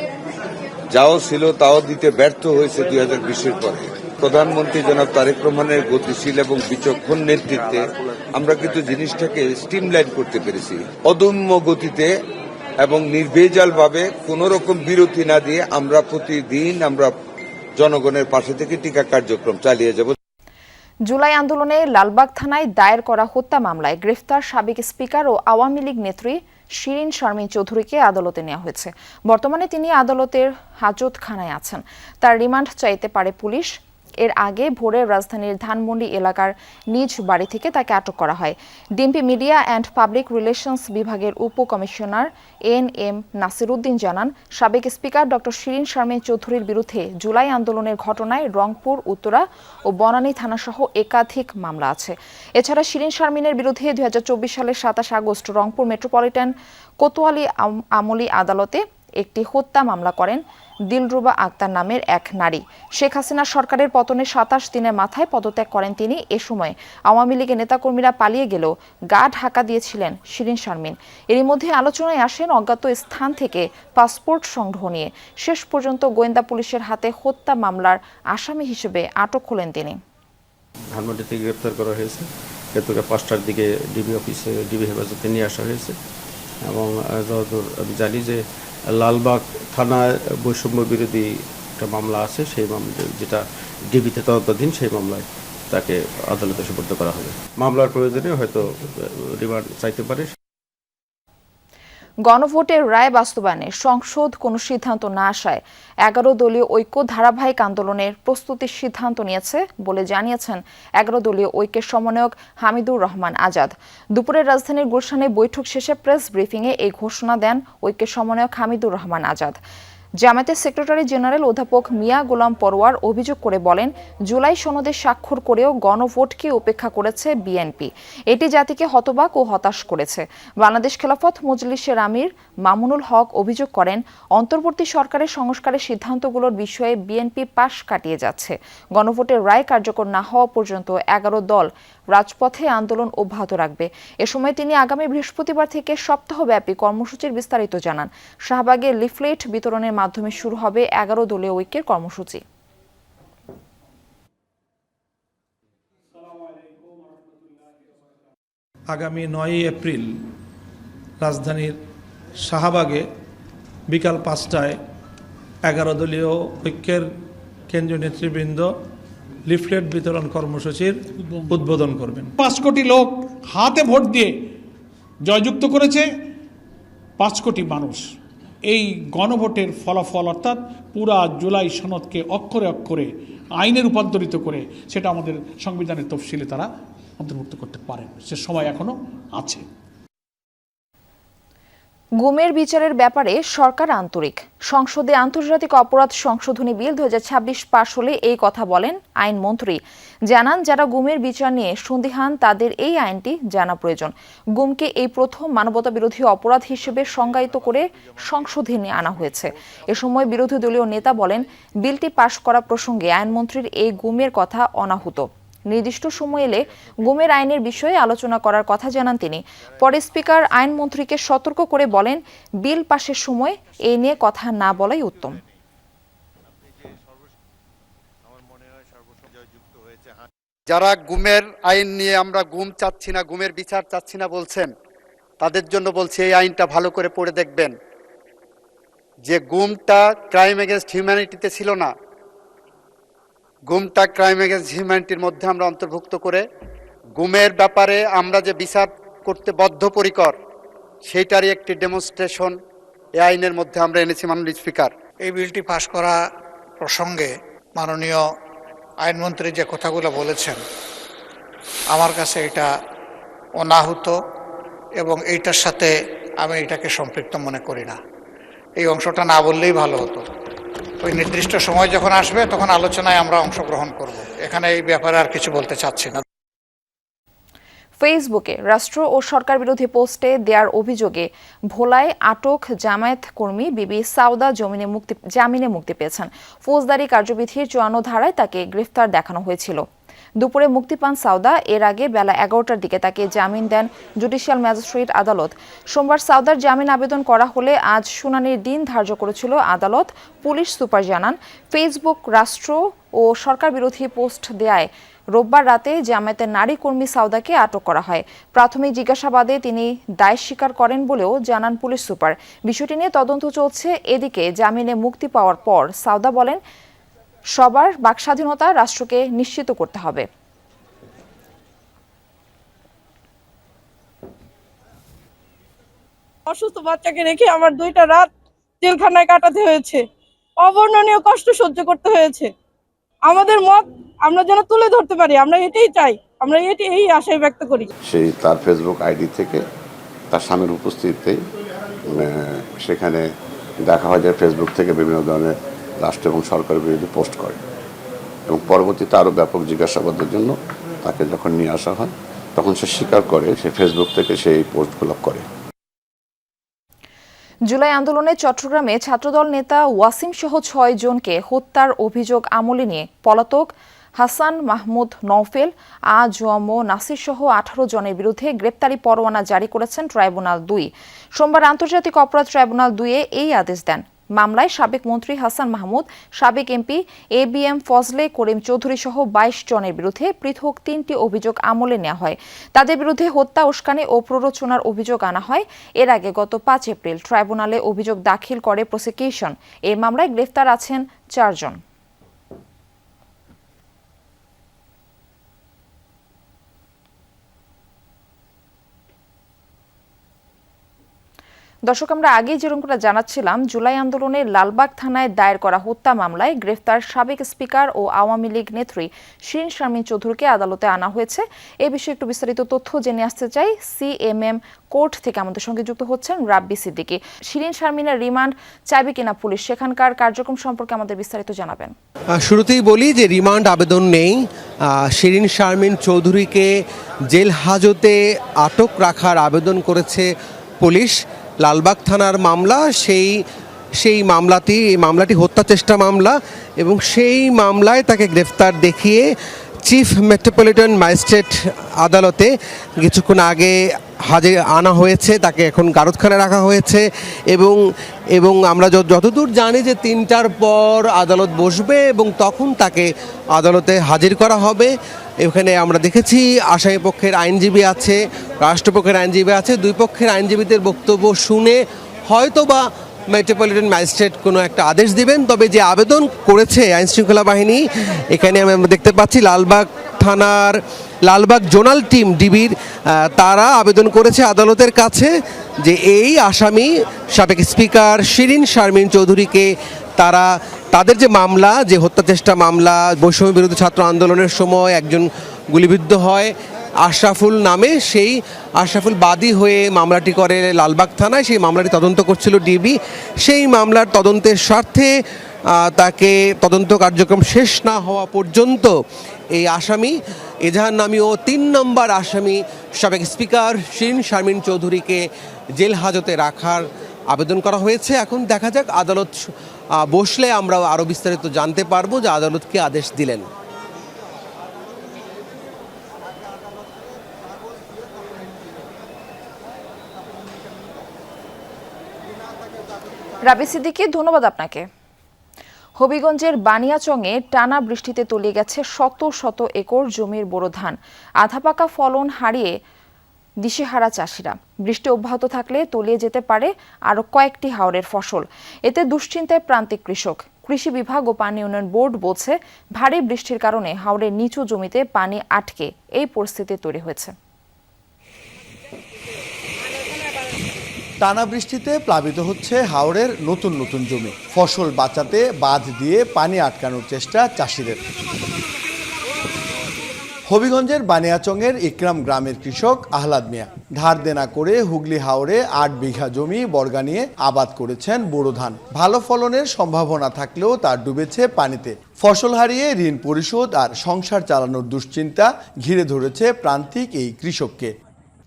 যাও ছিল তাও দিতে ব্যর্থ হয়েছে 2020-এর পরে। প্রধানমন্ত্রী জনাব তারেক রহমানের গতিশীল এবং বিচক্ষণ নেতৃত্বে আমরা কিন্তু জিনিসটাকে স্ট্রিমলাইন করতে পেরেছি। অদম্য গতিতে এবং নির্ভেজালভাবে কোন রকম বিরতি না দিয়ে আমরা প্রতিদিন জনগণের পাশে থেকে টিকা কার্যক্রম চালিয়ে যাব। জুলাই আন্দোলনে লালবাগ থানায় দায়ের করা হত্যা মামলায় গ্রেফতার সাবেক স্পিকার ও আওয়ামী লীগ নেত্রী শিরিন শারমিন চৌধুরীকে আদালতে নেওয়া হয়েছে। বর্তমানে তিনি আদালতের হাজতখানায় আছেন। তার রিমান্ড চাইতে পারে পুলিশ। এর আগে ভোরে রাজধানীর ধানমন্ডি এলাকার নিজ বাড়ি থেকে তাকে আটক করা হয়। DMP media and public relations বিভাগের উপকমিশনার NM নাসিরউদ্দিন জানান, সাবেক স্পিকার ডক্টর শিরিন শারমিন চৌধুরীর বিরুদ্ধে জুলাই আন্দোলনের ঘটনায় রংপুর, উত্তরা ও বনানী থানাসহ একাধিক মামলা আছে। এছাড়া শিরিন শারমিনের বিরুদ্ধে 2024 সালের 27 আগস্ট রংপুর মেট্রোপলিটন কোতোয়ালি আমলি আদালতে একটি হত্যা মামলা করেন দিলরুবা আক্তার নামের এক নারী। শেখ হাসিনা সরকারের পতনের ২৭ দিনের মাথায় পদত্যাগ করেন তিনি। এ সময় আওয়ামী লীগের নেতাকর্মীরা পালিয়ে গেলেও গা ঢাকা দিয়েছিলেন শিরিন শারমিন। এরই মধ্যে আলোচনায় আসেন অজ্ঞাত স্থান থেকে পাসপোর্ট সংগ্রহ নিয়ে। শেষ পর্যন্ত গোয়েন্দা পুলিশের হাতে হত্যা মামলার আসামি হিসেবে আটক হলেন তিনি। ধানমন্ডি থেকে গ্রেপ্তার করা হয়েছে। গ্রেপ্তার ৫টার দিকে ডিবি অফিসে ডিবি হেফাজতে নিয়ে আসা হয়েছে এবং যতদূর আমি জানি যে লালবাগ থানায় বৈষম্য বিরোধী একটা মামলা আছে, সেই মামলা যেটা ডিবিতে তদন্তাধীন, সেই মামলায় তাকে আদালতে সোপর্দ করা হবে। মামলার প্রয়োজনে হয়তো রিমান্ড চাইতে পারে। গণভোটের রায় বাস্তবায়নে সংসদ কোনো সিদ্ধান্ত না আসায় 11 দলীয় ঐক্য ধারাবাহিক আন্দোলনের প্রস্তুতির সিদ্ধান্ত নিয়েছে বলে জানিয়েছেন 11 দলীয় ঐক্যের সমন্বয়ক হামিদুর রহমান আজাদ। দুপুরে রাজধানীর গুলশানে বৈঠক শেষে প্রেস ব্রিফিংয়ে এই ঘোষণা দেন ঐক্যের সমন্বয়ক হামিদুর রহমান আজাদ। জামায়াতের সেক্রেটারি জেনারেল অধ্যাপক মিয়া গোলাম পরোয়ার অভিযোগ করে বলেন, জুলাই সনদে স্বাক্ষর করেও গণভোটকে উপেক্ষা করেছে বিএনপি। এটি জাতিকে হতবাক ও হতাশ করেছে। বাংলাদেশ খেলাফত মজলিসের আমির মামুনুল হক অভিযোগ করেন, অন্তর্বর্তী সরকারের সংস্কারের সিদ্ধান্তগুলোর বিষয়ে বিএনপি পাশ কাটিয়ে যাচ্ছে। গণভোটের রায় কার্যকর না হওয়া পর্যন্ত 11 দল রাজপথে আন্দোলন অব্যাহত রাখবে। এ সময় তিনি আগামী বৃহস্পতিবার থেকে সপ্তাহব্যাপী কর্মসূচির বিস্তারিত জানান। শাহবাগে লিফলেট বিতরণের মাধ্যমে শুরু হবে 11 দলীয় ঐক্যের কর্মসূচি। আগামী 9 এপ্রিল রাজধানীর শাহবাগে বিকাল 5টায় 11 দলীয় ঐক্যের কেন্দ্রীয় নেতৃবৃন্দ লিফলেট বিতরণ কর্মসূচির উদ্বোধন করবেন। 5 কোটি লোক হাতে ভোট দিয়ে জয়যুক্ত করেছে 5 কোটি মানুষ। এই গণভোটের ফলাফল অর্থাৎ পুরা জুলাই সনদকে অক্ষরে অক্ষরে আইনে রূপান্তরিত করে সেটা আমাদের সংবিধানের তফসিলে তারা অন্তর্ভুক্ত করতে পারেন। সে সময় এখনো আছে। গুমের বিচারের ব্যাপারে সরকার আন্তরিক। সংসদে আন্তর্জাতিক অপরাধ সংশোধনী বিল 2026 পাশ হলে এই কথা বলেন আইনমন্ত্রী। জানান, যারা গুমের বিচার নিয়ে সন্দিহান তাদের এই আইনটি জানা প্রয়োজন। গুমকে এই প্রথম মানবতা বিরোধী অপরাধ হিসেবে সংজ্ঞায়িত করে সংশোধনী আনা হয়েছে। এ সময় বিরোধী দলীয় নেতা বলেন, বিলটি পাশ করা প্রসঙ্গে আইনমন্ত্রীর এই গুমের কথা অনাহুত। নির্দিষ্ট সময় এলে গুমের আইনের বিষয়ে আলোচনা করার কথা জানান তিনি। পরে স্পিকার আইনমন্ত্রীকে সতর্ক করে বলেন, বিল পাশের সময় এই নিয়ে কথা না বলাই উত্তম। যারা গুমের আইন নিয়ে আমরা গুম চাচ্ছি না, গুমের বিচার চাচ্ছি না বলছেন, তাদের জন্য বলছি এই আইনটা ভালো করে পড়ে দেখবেন। যে গুমটা ক্রাইম এগেনস্ট হিউম্যানিটিতে ছিল না, গুমটা ক্রাইম এগেনস্ট হিউম্যানিটির মধ্যে আমরা অন্তর্ভুক্ত করে গুমের ব্যাপারে আমরা যে বিচার করতে বদ্ধপরিকর সেইটারই একটি ডেমনস্ট্রেশন এই আইনের মধ্যে আমরা এনেছি। মাননীয় স্পিকার, এই বিলটি পাশ করা প্রসঙ্গে মাননীয় আইনমন্ত্রী যে কথাগুলো বলেছেন, আমার কাছে এটা অনাহুত এবং এইটার সাথে আমি এটাকে সম্পৃক্ত মনে করি না। এই অংশটা না বললেই ভালো হতো। ওই নির্দিষ্ট সময় যখন আসবে তখন আলোচনায় আমরা অংশগ্রহণ করব। এখানে এই ব্যাপারে আর কিছু বলতে চাচ্ছি না। ফেসবুকে রাষ্ট্র ও সরকার বিরোধী পোস্টে দেওয়ার অভিযোগে ভোলায় আটক জামায়াত কর্মী বিবি সাউদা জামিনে মুক্তি পেয়েছেন। ফৌজদারি কার্যবিধির 54 ধারায় তাকে গ্রেফতার দেখানো হয়েছিল। দুপুরে মুক্তি পান সাউদা। এর আগে বেলা 11টার দিকে তাকে জামিন দেন জুডিশিয়াল ম্যাজিস্ট্রেট আদালত। সোমবার সাউদার জামিন আবেদন করা হলে আজ শুনানির দিন ধার্য করেছিল আদালত। পুলিশ সুপার জানান, ফেসবুক রাষ্ট্র ও সরকার বিরোধী পোস্ট দেয়ায় রোববার রাতে জামায়াতের নারী কর্মী সাউদাকে আটক করা হয়। প্রাথমিক জিজ্ঞাসাবাদে তিনি দায় স্বীকার করেন বলেও জানান পুলিশ সুপার। বিষয়টি নিয়ে তদন্ত চলছে। এদিকে জামিনে মুক্তি পাওয়ার পর সাউদা বলেন, সবার বাকস্বাধীনতা রাষ্ট্রকে নিশ্চিত করতে হবে। অসুস্থ বাচ্চাকে রেখে আমার 2টা রাত জেলখানায় কাটাতে হয়েছে। অবর্ণনীয় কষ্ট সহ্য করতে হয়েছে। আমাদের মত আমরা যেন তুলে ধরতে পারি, আমরা এটাই চাই, আমরা এই আশাই ব্যক্ত করি। সেই তার ফেসবুক আইডি থেকে তার স্বামীর উপস্থিতিতে সেখানে দেখা হয় যে ফেসবুক থেকে বিভিন্ন ধরনের রাষ্ট্র এবং সরকার বিরোধী পোস্ট করে এবং পরবর্তীতে আরও ব্যাপক জিজ্ঞাসাবাদের জন্য তাকে যখন নিয়ে আসা হয় তখন সে স্বীকার করে সে ফেসবুক থেকে সেই পোস্টগুলো করে। জুলাই আন্দোলনে চট্টগ্রামে ছাত্রদল নেতা ওয়াসিম সহ ৬ জনকে হত্যার অভিযোগ আমলে নিয়ে পলাতক হাসান মাহমুদ নওফেল, আজম ও নাসির সহ ১৮ জনের বিরুদ্ধে গ্রেপ্তারি পরোয়ানা জারি করেছেন ট্রাইব্যুনাল ২। সোমবার আন্তর্জাতিক অপরাধ ট্রাইব্যুনাল ২ এই আদেশ দেন। মামলায় সাবেক মন্ত্রী হাসান মাহমুদ, সাবেক এমপি ABM ফজলে করিম চৌধুরী সহ ২২ জনের বিরুদ্ধে পৃথক ৩টি অভিযোগ আমলে নেওয়া হয়। তাদের বিরুদ্ধে হত্যা, উস্কানি ও প্ররোচনার অভিযোগ আনা হয়। এর আগে গত ৫ এপ্রিল ট্রাইব্যুনালে অভিযোগ দাখিল করে প্রসিকিউশন। এই মামলায় গ্রেফতার আছেন ৪ জন। দর্শক, আমরা আগেই যেরকমটা জানাচ্ছিলাম, জুলাই আন্দোলনে লালবাগ থানায় দায়ের করা হত্যা মামলায় গ্রেফতার সাবেক স্পিকার ও আওয়ামী লীগ নেত্রী শিরিন শারমিন চৌধুরীকে আদালতে আনা হয়েছে। এ বিষয়ে একটু বিস্তারিত তথ্য জেনে আসতে চাই। CMM কোর্ট থেকে আমাদের সঙ্গে যুক্ত হচ্ছেন রাব্বি সিদ্দিকী। শিরিন শারমিনের রিমান্ড চাইবে কিনা পুলিশ, সেখানকার কার্যক্রম সম্পর্কে আমাদের বিস্তারিত জানাবেন। শুরুতেই বলি যে রিমান্ড আবেদন নেই। শিরিন শারমিন চৌধুরীকে জেল হাজতে আটক রাখার আবেদন করেছে পুলিশ। লালবাগ থানার মামলা, সেই মামলাটি হত্যা চেষ্টা মামলা, এবং সেই মামলায় তাকে গ্রেফতার দেখিয়ে চিফ মেট্রোপলিটন ম্যাজিস্ট্রেট আদালতে কিছুক্ষণ আগে হাজির আনা হয়েছে। তাকে এখন গারদখানায় রাখা হয়েছে এবং আমরা যতদূর জানি যে ৩টার পর আদালত বসবে এবং তখন তাকে আদালতে হাজির করা হবে। এখানে আমরা দেখেছি আসামি পক্ষের আইনজীবী আছে, রাষ্ট্রপক্ষের আইনজীবী আছে। দুই পক্ষের আইনজীবীদের বক্তব্য শুনে হয়তোবা মেট্রোপলিটন ম্যাজিস্ট্রেট কোনো একটা আদেশ দিবেন। তবে যে আবেদন করেছে আইনশৃঙ্খলা বাহিনী, এখানে আমরা দেখতে পাচ্ছি লালবাগ জোনাল টিম ডিবির তারা আবেদন করেছে আদালতের কাছে যে এই আসামি সাবেক স্পিকার শিরিন শারমিন চৌধুরীকে তাদের যে মামলা, যে হত্যা চেষ্টা মামলা, বৈষম্য বিরোধী ছাত্র আন্দোলনের সময় একজন গুলিবিদ্ধ হয় আশরাফুল নামে, সেই আশরাফুল বাদী হয়ে মামলাটি করে লালবাগ থানায়। সেই মামলাটি তদন্ত করছিল ডিবি। সেই মামলার তদন্তের স্বার্থে তাকে তদন্ত কার্যক্রম শেষ না হওয়া পর্যন্ত এই আসামি এজাহার নামী ও ৩ নম্বর আসামি সাবেক স্পিকার শিরিন শারমিন চৌধুরীকে জেল হাজতে রাখার আবেদন করা হয়েছে। এখন দেখা যাক আদালত বসলে আমরা আরও বিস্তারিত জানতে পারবো যে আদালত কি আদেশ দিলেন। রাব্বি সিদ্দিকী, ধন্যবাদ আপনাকে। হবিগঞ্জের বানিয়াচংয়ে টানা বৃষ্টিতে তলিয়ে গেছে শত শত একর জমির বোরো ধান। আধা পাকা ফলন হারিয়ে দিশেহারা চাষিরা। বৃষ্টি অব্যাহত থাকলে তলিয়ে যেতে পারে আরও কয়েকটি হাওরের ফসল। এতে দুশ্চিন্তায় প্রান্তিক কৃষক। কৃষি বিভাগ ও পানি উন্নয়ন বোর্ড বলছে, ভারী বৃষ্টির কারণে হাওরের নিচু জমিতে পানি আটকে এই পরিস্থিতি তৈরি হয়েছে। টানা বৃষ্টিতে প্লাবিত হচ্ছে হাওরের নতুন নতুন জমি। ফসল বাঁচাতে বাঁধ দিয়ে পানি আটকানোর চেষ্টা চাষিদের। হবিগঞ্জের বানিয়াচংয়ের ইকরাম গ্রামের কৃষক আহলাদ মিয়া ধার দেনা করে হুগলি হাওরে ৮ বিঘা জমি বর্গা নিয়ে আবাদ করেছেন বোরো ধান। ভালো ফলনের সম্ভাবনা থাকলেও তা ডুবেছে পানিতে। ফসল হারিয়ে ঋণ পরিশোধ আর সংসার চালানোর দুশ্চিন্তা ঘিরে ধরেছে প্রান্তিক এই কৃষককে।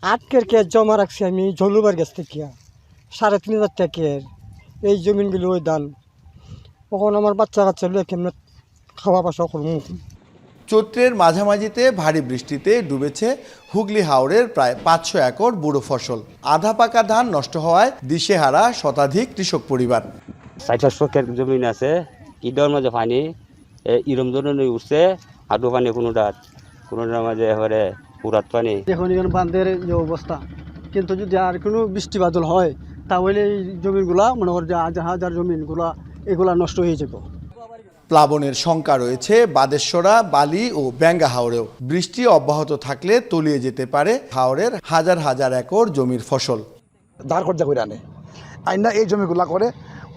8 কের জমা রাখছি আমি জলুবার গাছ থেকে ৩,৫০০ টাকার এই জমিনগুলো ওই দান। তখন আমার বাচ্চা কেমন খাওয়া বাসা করবো। চৈত্রের মাঝামাঝিতে ভারী বৃষ্টিতে ডুবেছে হুগলি হাওরের প্রায় ৫০০ একর বুড়ো ফসল। আধা পাকা ধান নষ্ট হওয়ায় দিশেহারা শতাধিক কৃষক পরিবার। ৬০ জমিন আছে, ঈদের মাঝে পানি ইরম ধরনের উঠছে, হাঁটু পানি কোনোটার মাঝে এবারে পুরাত পানি। এখন এখানে বাঁধের যে অবস্থা, কিন্তু যদি আর কোনো বৃষ্টি বাদল হয় তাহলে এই জমিগুলা মনে কর যে হাজার জমিনগুলা এগুলা নষ্ট হয়ে যাবে। প্লাবনের শঙ্কা রয়েছে বাদেশ্বরা, বালি ও ব্যাঙ্গা হাওরেও। বৃষ্টি অব্যাহত থাকলে তলিয়ে যেতে পারে হাওরের হাজার হাজার একর জমির ফসল। ধার কর্জা করে আনে আইনা এই জমিগুলা করে।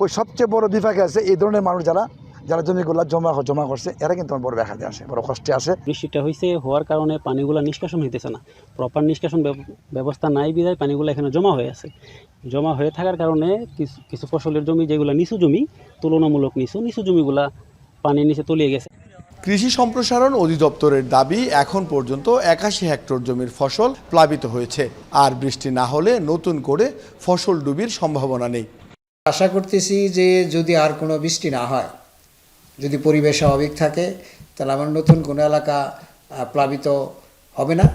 ওই সবচেয়ে বড় বিভাগে আছে এই ধরনের মানুষ যারা জমিগুলা জমা করছে, এরা কিন্তু বড় ব্যাঘাতে আসে, বড় কষ্টে আসে। বৃষ্টিটা হয়েছে হওয়ার কারণে পানিগুলো নিষ্কাশন হইতেছে না, প্রপার নিষ্কাশন ব্যবস্থা নাই বিধায় পানিগুলো এখানে জমা হয়ে আছে। জমা হয়ে থাকার কারণে কিছু ফসলের জমি যেগুলো নিচু জমি, তুলনামূলক নিচু জমিগুলা পানির নিচে তলিয়ে গেছে। কৃষি সম্প্রসারণ অধিদপ্তরের দাবি, এখন পর্যন্ত ৮১ হেক্টর জমির ফসল প্লাবিত হয়েছে। আর বৃষ্টি না হলে নতুন করে ফসল ডুবির সম্ভাবনা নেই। আশা করতেছি যে যদি আর কোনো বৃষ্টি না হয়, যদি পরিবেশ স্বাভাবিক থাকে, তাহলে আমার নতুন কোনো এলাকা প্লাবিত হবে না,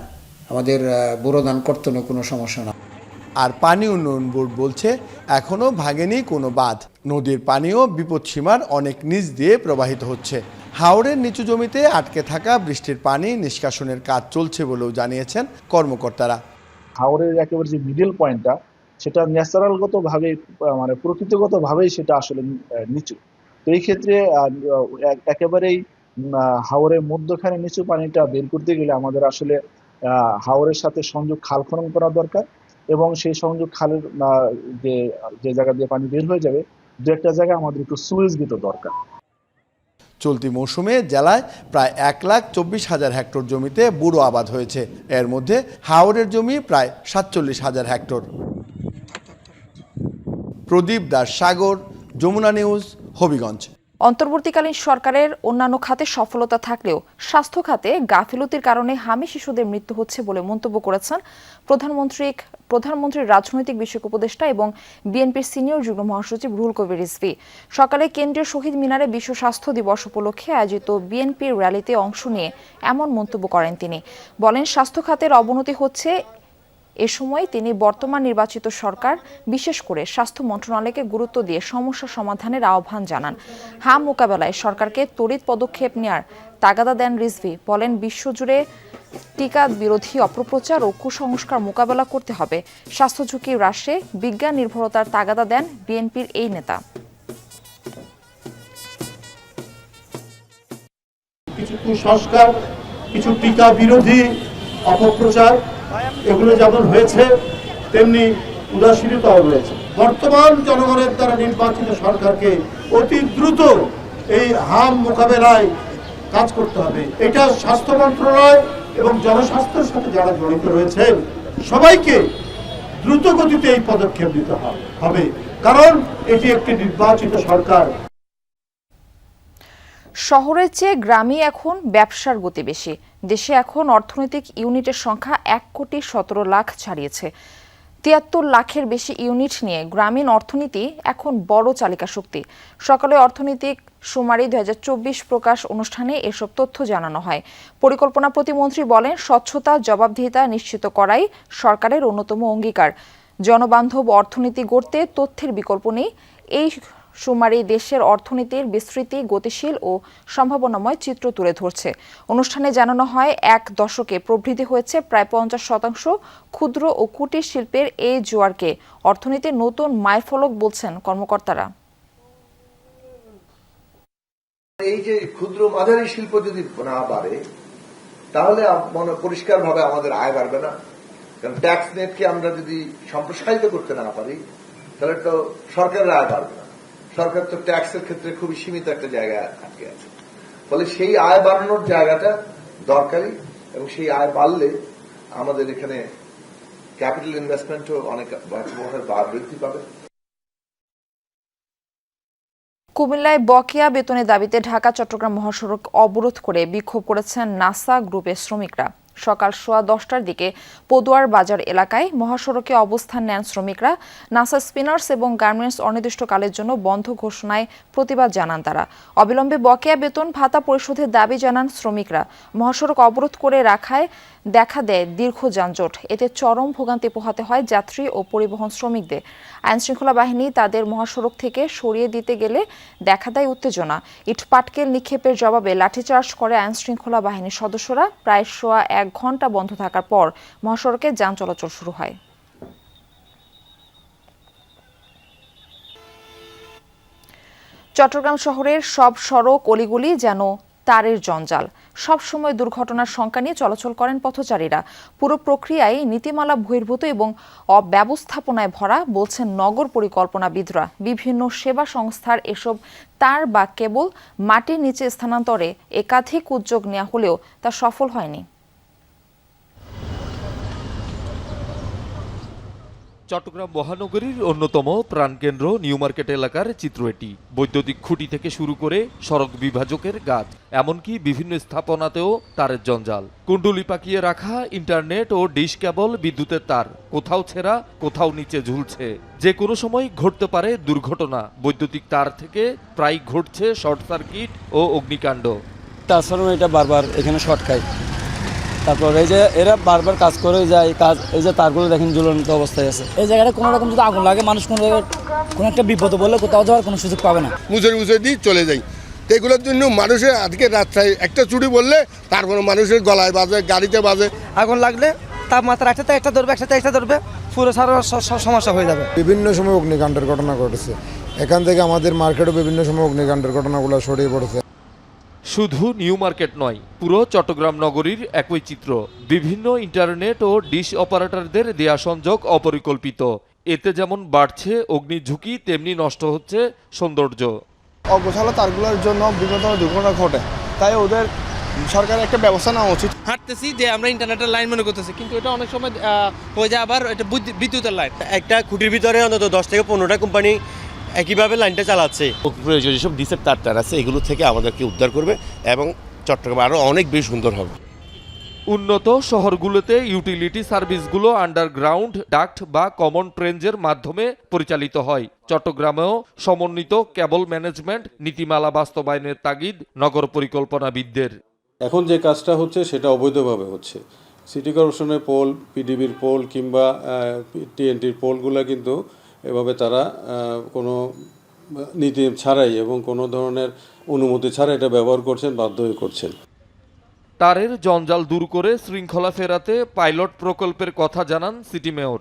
আমাদের বোরো ধান করতে কোনো সমস্যা না। আর পানি উন্নয়ন বোর্ড বলছে এখনও ভাঙেনি কোনো বাঁধ, নদীর পানিও বিপদসীমার অনেক নিচ দিয়ে প্রবাহিত হচ্ছে। হাওরের নিচু জমিতে আটকে থাকা বৃষ্টির পানি নিষ্কাশনের কাজ চলছে বলেও জানিয়েছেন কর্মকর্তারা। হাওরের একেবারে যে মিডল পয়েন্টটা, সেটা ন্যাচারালগতভাবে মানে প্রকৃতিগতভাবেই সেটা আসলে নিচু। তো এই ক্ষেত্রে একেবারেই হাওরের মধ্যখানে নিচু পানিটা বের করতে গেলে আমাদের আসলে হাওরের সাথে সংযোগ খাল খনন করা দরকার, এবং সেই সংযোগ খালের যে জায়গা দিয়ে পানি বের হয়ে যাবে, দু একটা জায়গায় আমাদের একটু সুয়েজ গেট দরকার। চলতি মৌসুমে জেলায় প্রায় 1,24,000 হেক্টর জমিতে বুড়ো আবাদ হয়েছে। এর মধ্যে হাওরের জমি প্রায় 47,000 হেক্টর। প্রদীপ দাস সাগর, যমুনা নিউজ, হবিগঞ্জ। অন্তর্বর্তীকালীন সরকারের অন্যান্য খাতে সফলতা থাকলেও স্বাস্থ্য খাতে গাফিলতির কারণে হামী শিশুদের মৃত্যু হচ্ছে বলে মন্তব্য করেছেন প্রধানমন্ত্রীর রাজনৈতিক বিষয়ক উপদেষ্টা এবং বিএনপির সিনিয়র যুগ্ম মহাসচিব রুহুল কবির রিজভী। সকালে কেন্দ্রীয় শহীদ মিনারে বিশ্ব স্বাস্থ্য দিবস উপলক্ষে আয়োজিত বিএনপির র্যালিতে অংশ নিয়ে এমন মন্তব্য করেন তিনি। বলেন, স্বাস্থ্য খাতের অবনতি হচ্ছে। এ সময় তিনি বর্তমান নির্বাচিত সরকার, বিশেষ করে স্বাস্থ্য মন্ত্রণালয়কে গুরুত্ব দিয়ে সমস্যা সমাধানের আহ্বান জানান। হাম মোকাবেলায় সরকারকে তড়িৎ পদক্ষেপ নেওয়ার তাগাদা দেন রিজভী। বলেন, বিশ্বজুড়ে টিকা বিরোধী অপপ্রচার ও কুসংস্কার মোকাবেলা করতে হবে। স্বাস্থ্য ঝুঁকি হ্রাসে বিজ্ঞান নির্ভরতার তাগাদা দেন বিএনপির এই নেতা। কিছু কুসংস্কার, কিছু টিকা বিরোধী অপপ্রচার, এগুলো যেমন হয়েছে তেমনি উদাসীনতাও রয়েছে। বর্তমান জনগণের দ্বারা নির্বাচিত সরকারকে অতি দ্রুত এই হাম মোকাবেলায় কাজ করতে হবে। এটা স্বাস্থ্য মন্ত্রণালয় এবং জনস্বাস্থ্যের সাথে যারা জড়িত রয়েছেন সবাইকে দ্রুত গতিতে এই পদক্ষেপ নিতে হবে, কারণ এটি একটি নির্বাচিত সরকার। শহরের চেয়ে গ্রামে এখন ব্যবসার গতি বেশি। দেশে এখন অর্থনৈতিক ইউনিটের সংখ্যা 1,17,00,000 ছাড়িয়েছে। 73 লাখের বেশি ইউনিট নিয়ে গ্রামীণ অর্থনীতি এখন বড় চালিকা শক্তি। সকালে অর্থনৈতিক সুমারি 2024 প্রকাশ অনুষ্ঠানে এসব তথ্য জানানো হয়। পরিকল্পনা প্রতিমন্ত্রী বলেন, স্বচ্ছতা, জবাবদিহিতা নিশ্চিত করাই সরকারের অন্যতম অঙ্গীকার। জনবান্ধব অর্থনীতি গড়তে তথ্যের বিকল্প নেই। এই সুমারি দেশের অর্থনীতির বিস্তৃতি, গতিশীল ও সম্ভাবনাময় চিত্র তুলে ধরছে। অনুষ্ঠানে জানানো হয়, এক দশকে প্রবৃদ্ধি হয়েছে প্রায় 50%। ক্ষুদ্র ও কুটির শিল্পের এই জোয়ারকে অর্থনীতির নতুন মাইলফলক বলছেন কর্মকর্তারা। এই যে ক্ষুদ্র মাঝারি শিল্প যদি না বাড়ে, তাহলে পরিষ্কারভাবে আমাদের আয় বাড়বে না। কারণ ট্যাক্স নেটকে আমরা যদি সম্প্রসারিত করতে না পারি, তাহলে তো সরকারের আয় বাড়বে না। সরকার তো ট্যাক্সের ক্ষেত্রে খুবই সীমিত একটা জায়গায় আটকে আছে। ফলে সেই আয় বাড়ানোর জায়গাটা দরকারি, এবং সেই আয় বাড়লে আমাদের এখানে ক্যাপিটাল ইনভেস্টমেন্টও অনেক বৃদ্ধি পাবে। কুমিল্লায় বকেয়া বেতনের দাবিতে ঢাকা চট্টগ্রাম মহাসড়ক অবরোধ করে বিক্ষোভ করেছেন নাসা গ্রুপের শ্রমিকরা। সকাল 10:15টার দিকে পদুয়ার বাজার এলাকায় মহাসড়কে অবস্থান নেন শ্রমিকরা। নাসা স্পিনার্স এবং গার্মেন্টস অনির্দিষ্টকালের জন্য বন্ধ ঘোষণায় প্রতিবাদ জানান তারা। অবিলম্বে বকেয়া বেতন ভাতা পরিশোধের দাবি জানান শ্রমিকরা। মহাসড়ক অবরোধ করে রাখায় দেখা দেয় দীর্ঘ যানজট। এতে চরম ভোগান্তি পোহাতে হয় যাত্রী ও পরিবহন শ্রমিকদের। আইনশৃঙ্খলা বাহিনী তাদের মহাসড়ক থেকে সরিয়ে দিতে গেলে দেখা দেয় উত্তেজনা। ইটপাটকেল নিক্ষেপের জবাবে লাঠিচার্জ করে আইনশৃঙ্খলা বাহিনীর সদস্যরা। প্রায় 1 ঘন্টা বন্ধ থাকার পর মহাসড়কে যান চলাচল শুরু হয়। চট্টগ্রাম শহরের সব সড়ক অলিগলি যেন তারের জঞ্জাল। সবসময় দুর্ঘটনার শঙ্কা নিয়ে চলাচল করেন পথচারীরা। পুরো প্রক্রিয়ায় নীতিমালা বহির্ভূত এবং অব্যবস্থাপনায় ভরা বলছেন নগর পরিকল্পনাবিদরা। বিভিন্ন সেবা সংস্থার এসব তার বা কেবল মাটির নিচে স্থানান্তরে একাধিক উদ্যোগ নেওয়া হলেও তা সফল হয়নি। চট্টগ্রাম মহানগরীর অন্যতম প্রাণকেন্দ্র নিউ মার্কেট এলাকার চিত্র এটি। বৈদ্যুতিক খুঁটি থেকে শুরু করে সড়ক বিভাজকের গাছ, এমনকি বিভিন্ন স্থাপনাতেও তারের জঞ্জাল। কুণ্ডুলি পাকিয়ে রাখা ইন্টারনেট ও ডিশ কেবল, বিদ্যুতের তার কোথাও ছেঁড়া, কোথাও নিচে ঝুলছে। যে কোনো সময় ঘটতে পারে দুর্ঘটনা। বৈদ্যুতিক তার থেকে প্রায় ঘটছে শর্ট সার্কিট ও অগ্নিকাণ্ড। ট্রান্সফরমার এটা বারবার এখানে শর্ট খায়। তারপর এই যে এরা বারবার কাজ করে যায়, এই যে তারগুলো দেখেন ঝুলন্ত অবস্থায় আছে। এই জায়গাটা কোনো রকম যদি আগুন লাগে, মানুষ কোনো একটা বিপদ বললে কোথাও যাওয়ার কোনো সুযোগ পাবে না। মুছে দিয়ে চলে যাই। তো এগুলোর জন্য মানুষের আজকে রাস্তায় একটা চুরি বললে তারপরে মানুষের গলায় বাজে, গাড়িতে বাজে। আগুন লাগলে তাপমাত্রা একসাথে একটা ধরবে, একসাথে একটা ধরবে, পুরো সারা সমস্যা হয়ে যাবে। বিভিন্ন সময় অগ্নিকাণ্ডের ঘটনা ঘটেছে। এখান থেকে আমাদের মার্কেটে বিভিন্ন সময় অগ্নিকাণ্ডের ঘটনাগুলো ছড়িয়ে পড়েছে। শুধু নিউ মার্কেট নয়, পুরো চট্টগ্রাম নগরীর একই চিত্র। বিভিন্ন ইন্টারনেট ও ডিশ অপারেটরদের দেয়া সংযোগ অপরিকল্পিত। এতে যেমন বাড়ছে অগ্নি ঝুঁকি, তেমনি নষ্ট হচ্ছে সৌন্দর্য। অগোছালো তারগুলোর জন্য বিভিন্ন ধরনের দুর্ঘটনা ঘটে, তাই ওদের সরকারের একটা ব্যবস্থা নেওয়া উচিত। হাঁটতেছি যে আমরা ইন্টারনেটের লাইন মনে করতেছি, কিন্তু এটা অনেক সময় হয়ে যায় আবার এটা বিদ্যুতের লাইন। একটা খুঁটির ভিতরে অন্তত 10 থেকে 15টা কোম্পানি একইভাবে লাইনটা চালাচ্ছে। প্রয়োজন যেসব ডিসের তার আছে এগুলো থেকে আমাদেরকে উদ্ধার করবে এবং চট্টগ্রাম আরও অনেক বেশি সুন্দর হবে। উন্নত শহরগুলোতে ইউটিলিটি সার্ভিসগুলো আন্ডারগ্রাউন্ড ডাক্ট বা কমন ট্রেঞ্জের মাধ্যমে পরিচালিত হয়। চট্টগ্রামেও সমন্বিত কেবল ম্যানেজমেন্ট নীতিমালা বাস্তবায়নের তাগিদ নগর পরিকল্পনাবিদদের। এখন যে কাজটা হচ্ছে সেটা অবৈধভাবে হচ্ছে। সিটি কর্পোরেশনের পোল, পিডিবির পোল কিংবা টিএনটির পোলগুলো কিন্তু এভাবে তারা কোনো নীতি ছাড়াই এবং কোনো ধরনের অনুমতি ছাড়া এটা ব্যবহার করছেন, বাধ্য হয়ে করছেন। তারের জঞ্জাল দূর করে শৃঙ্খলা ফেরাতে পাইলট প্রকল্পের কথা জানান সিটি মেয়র।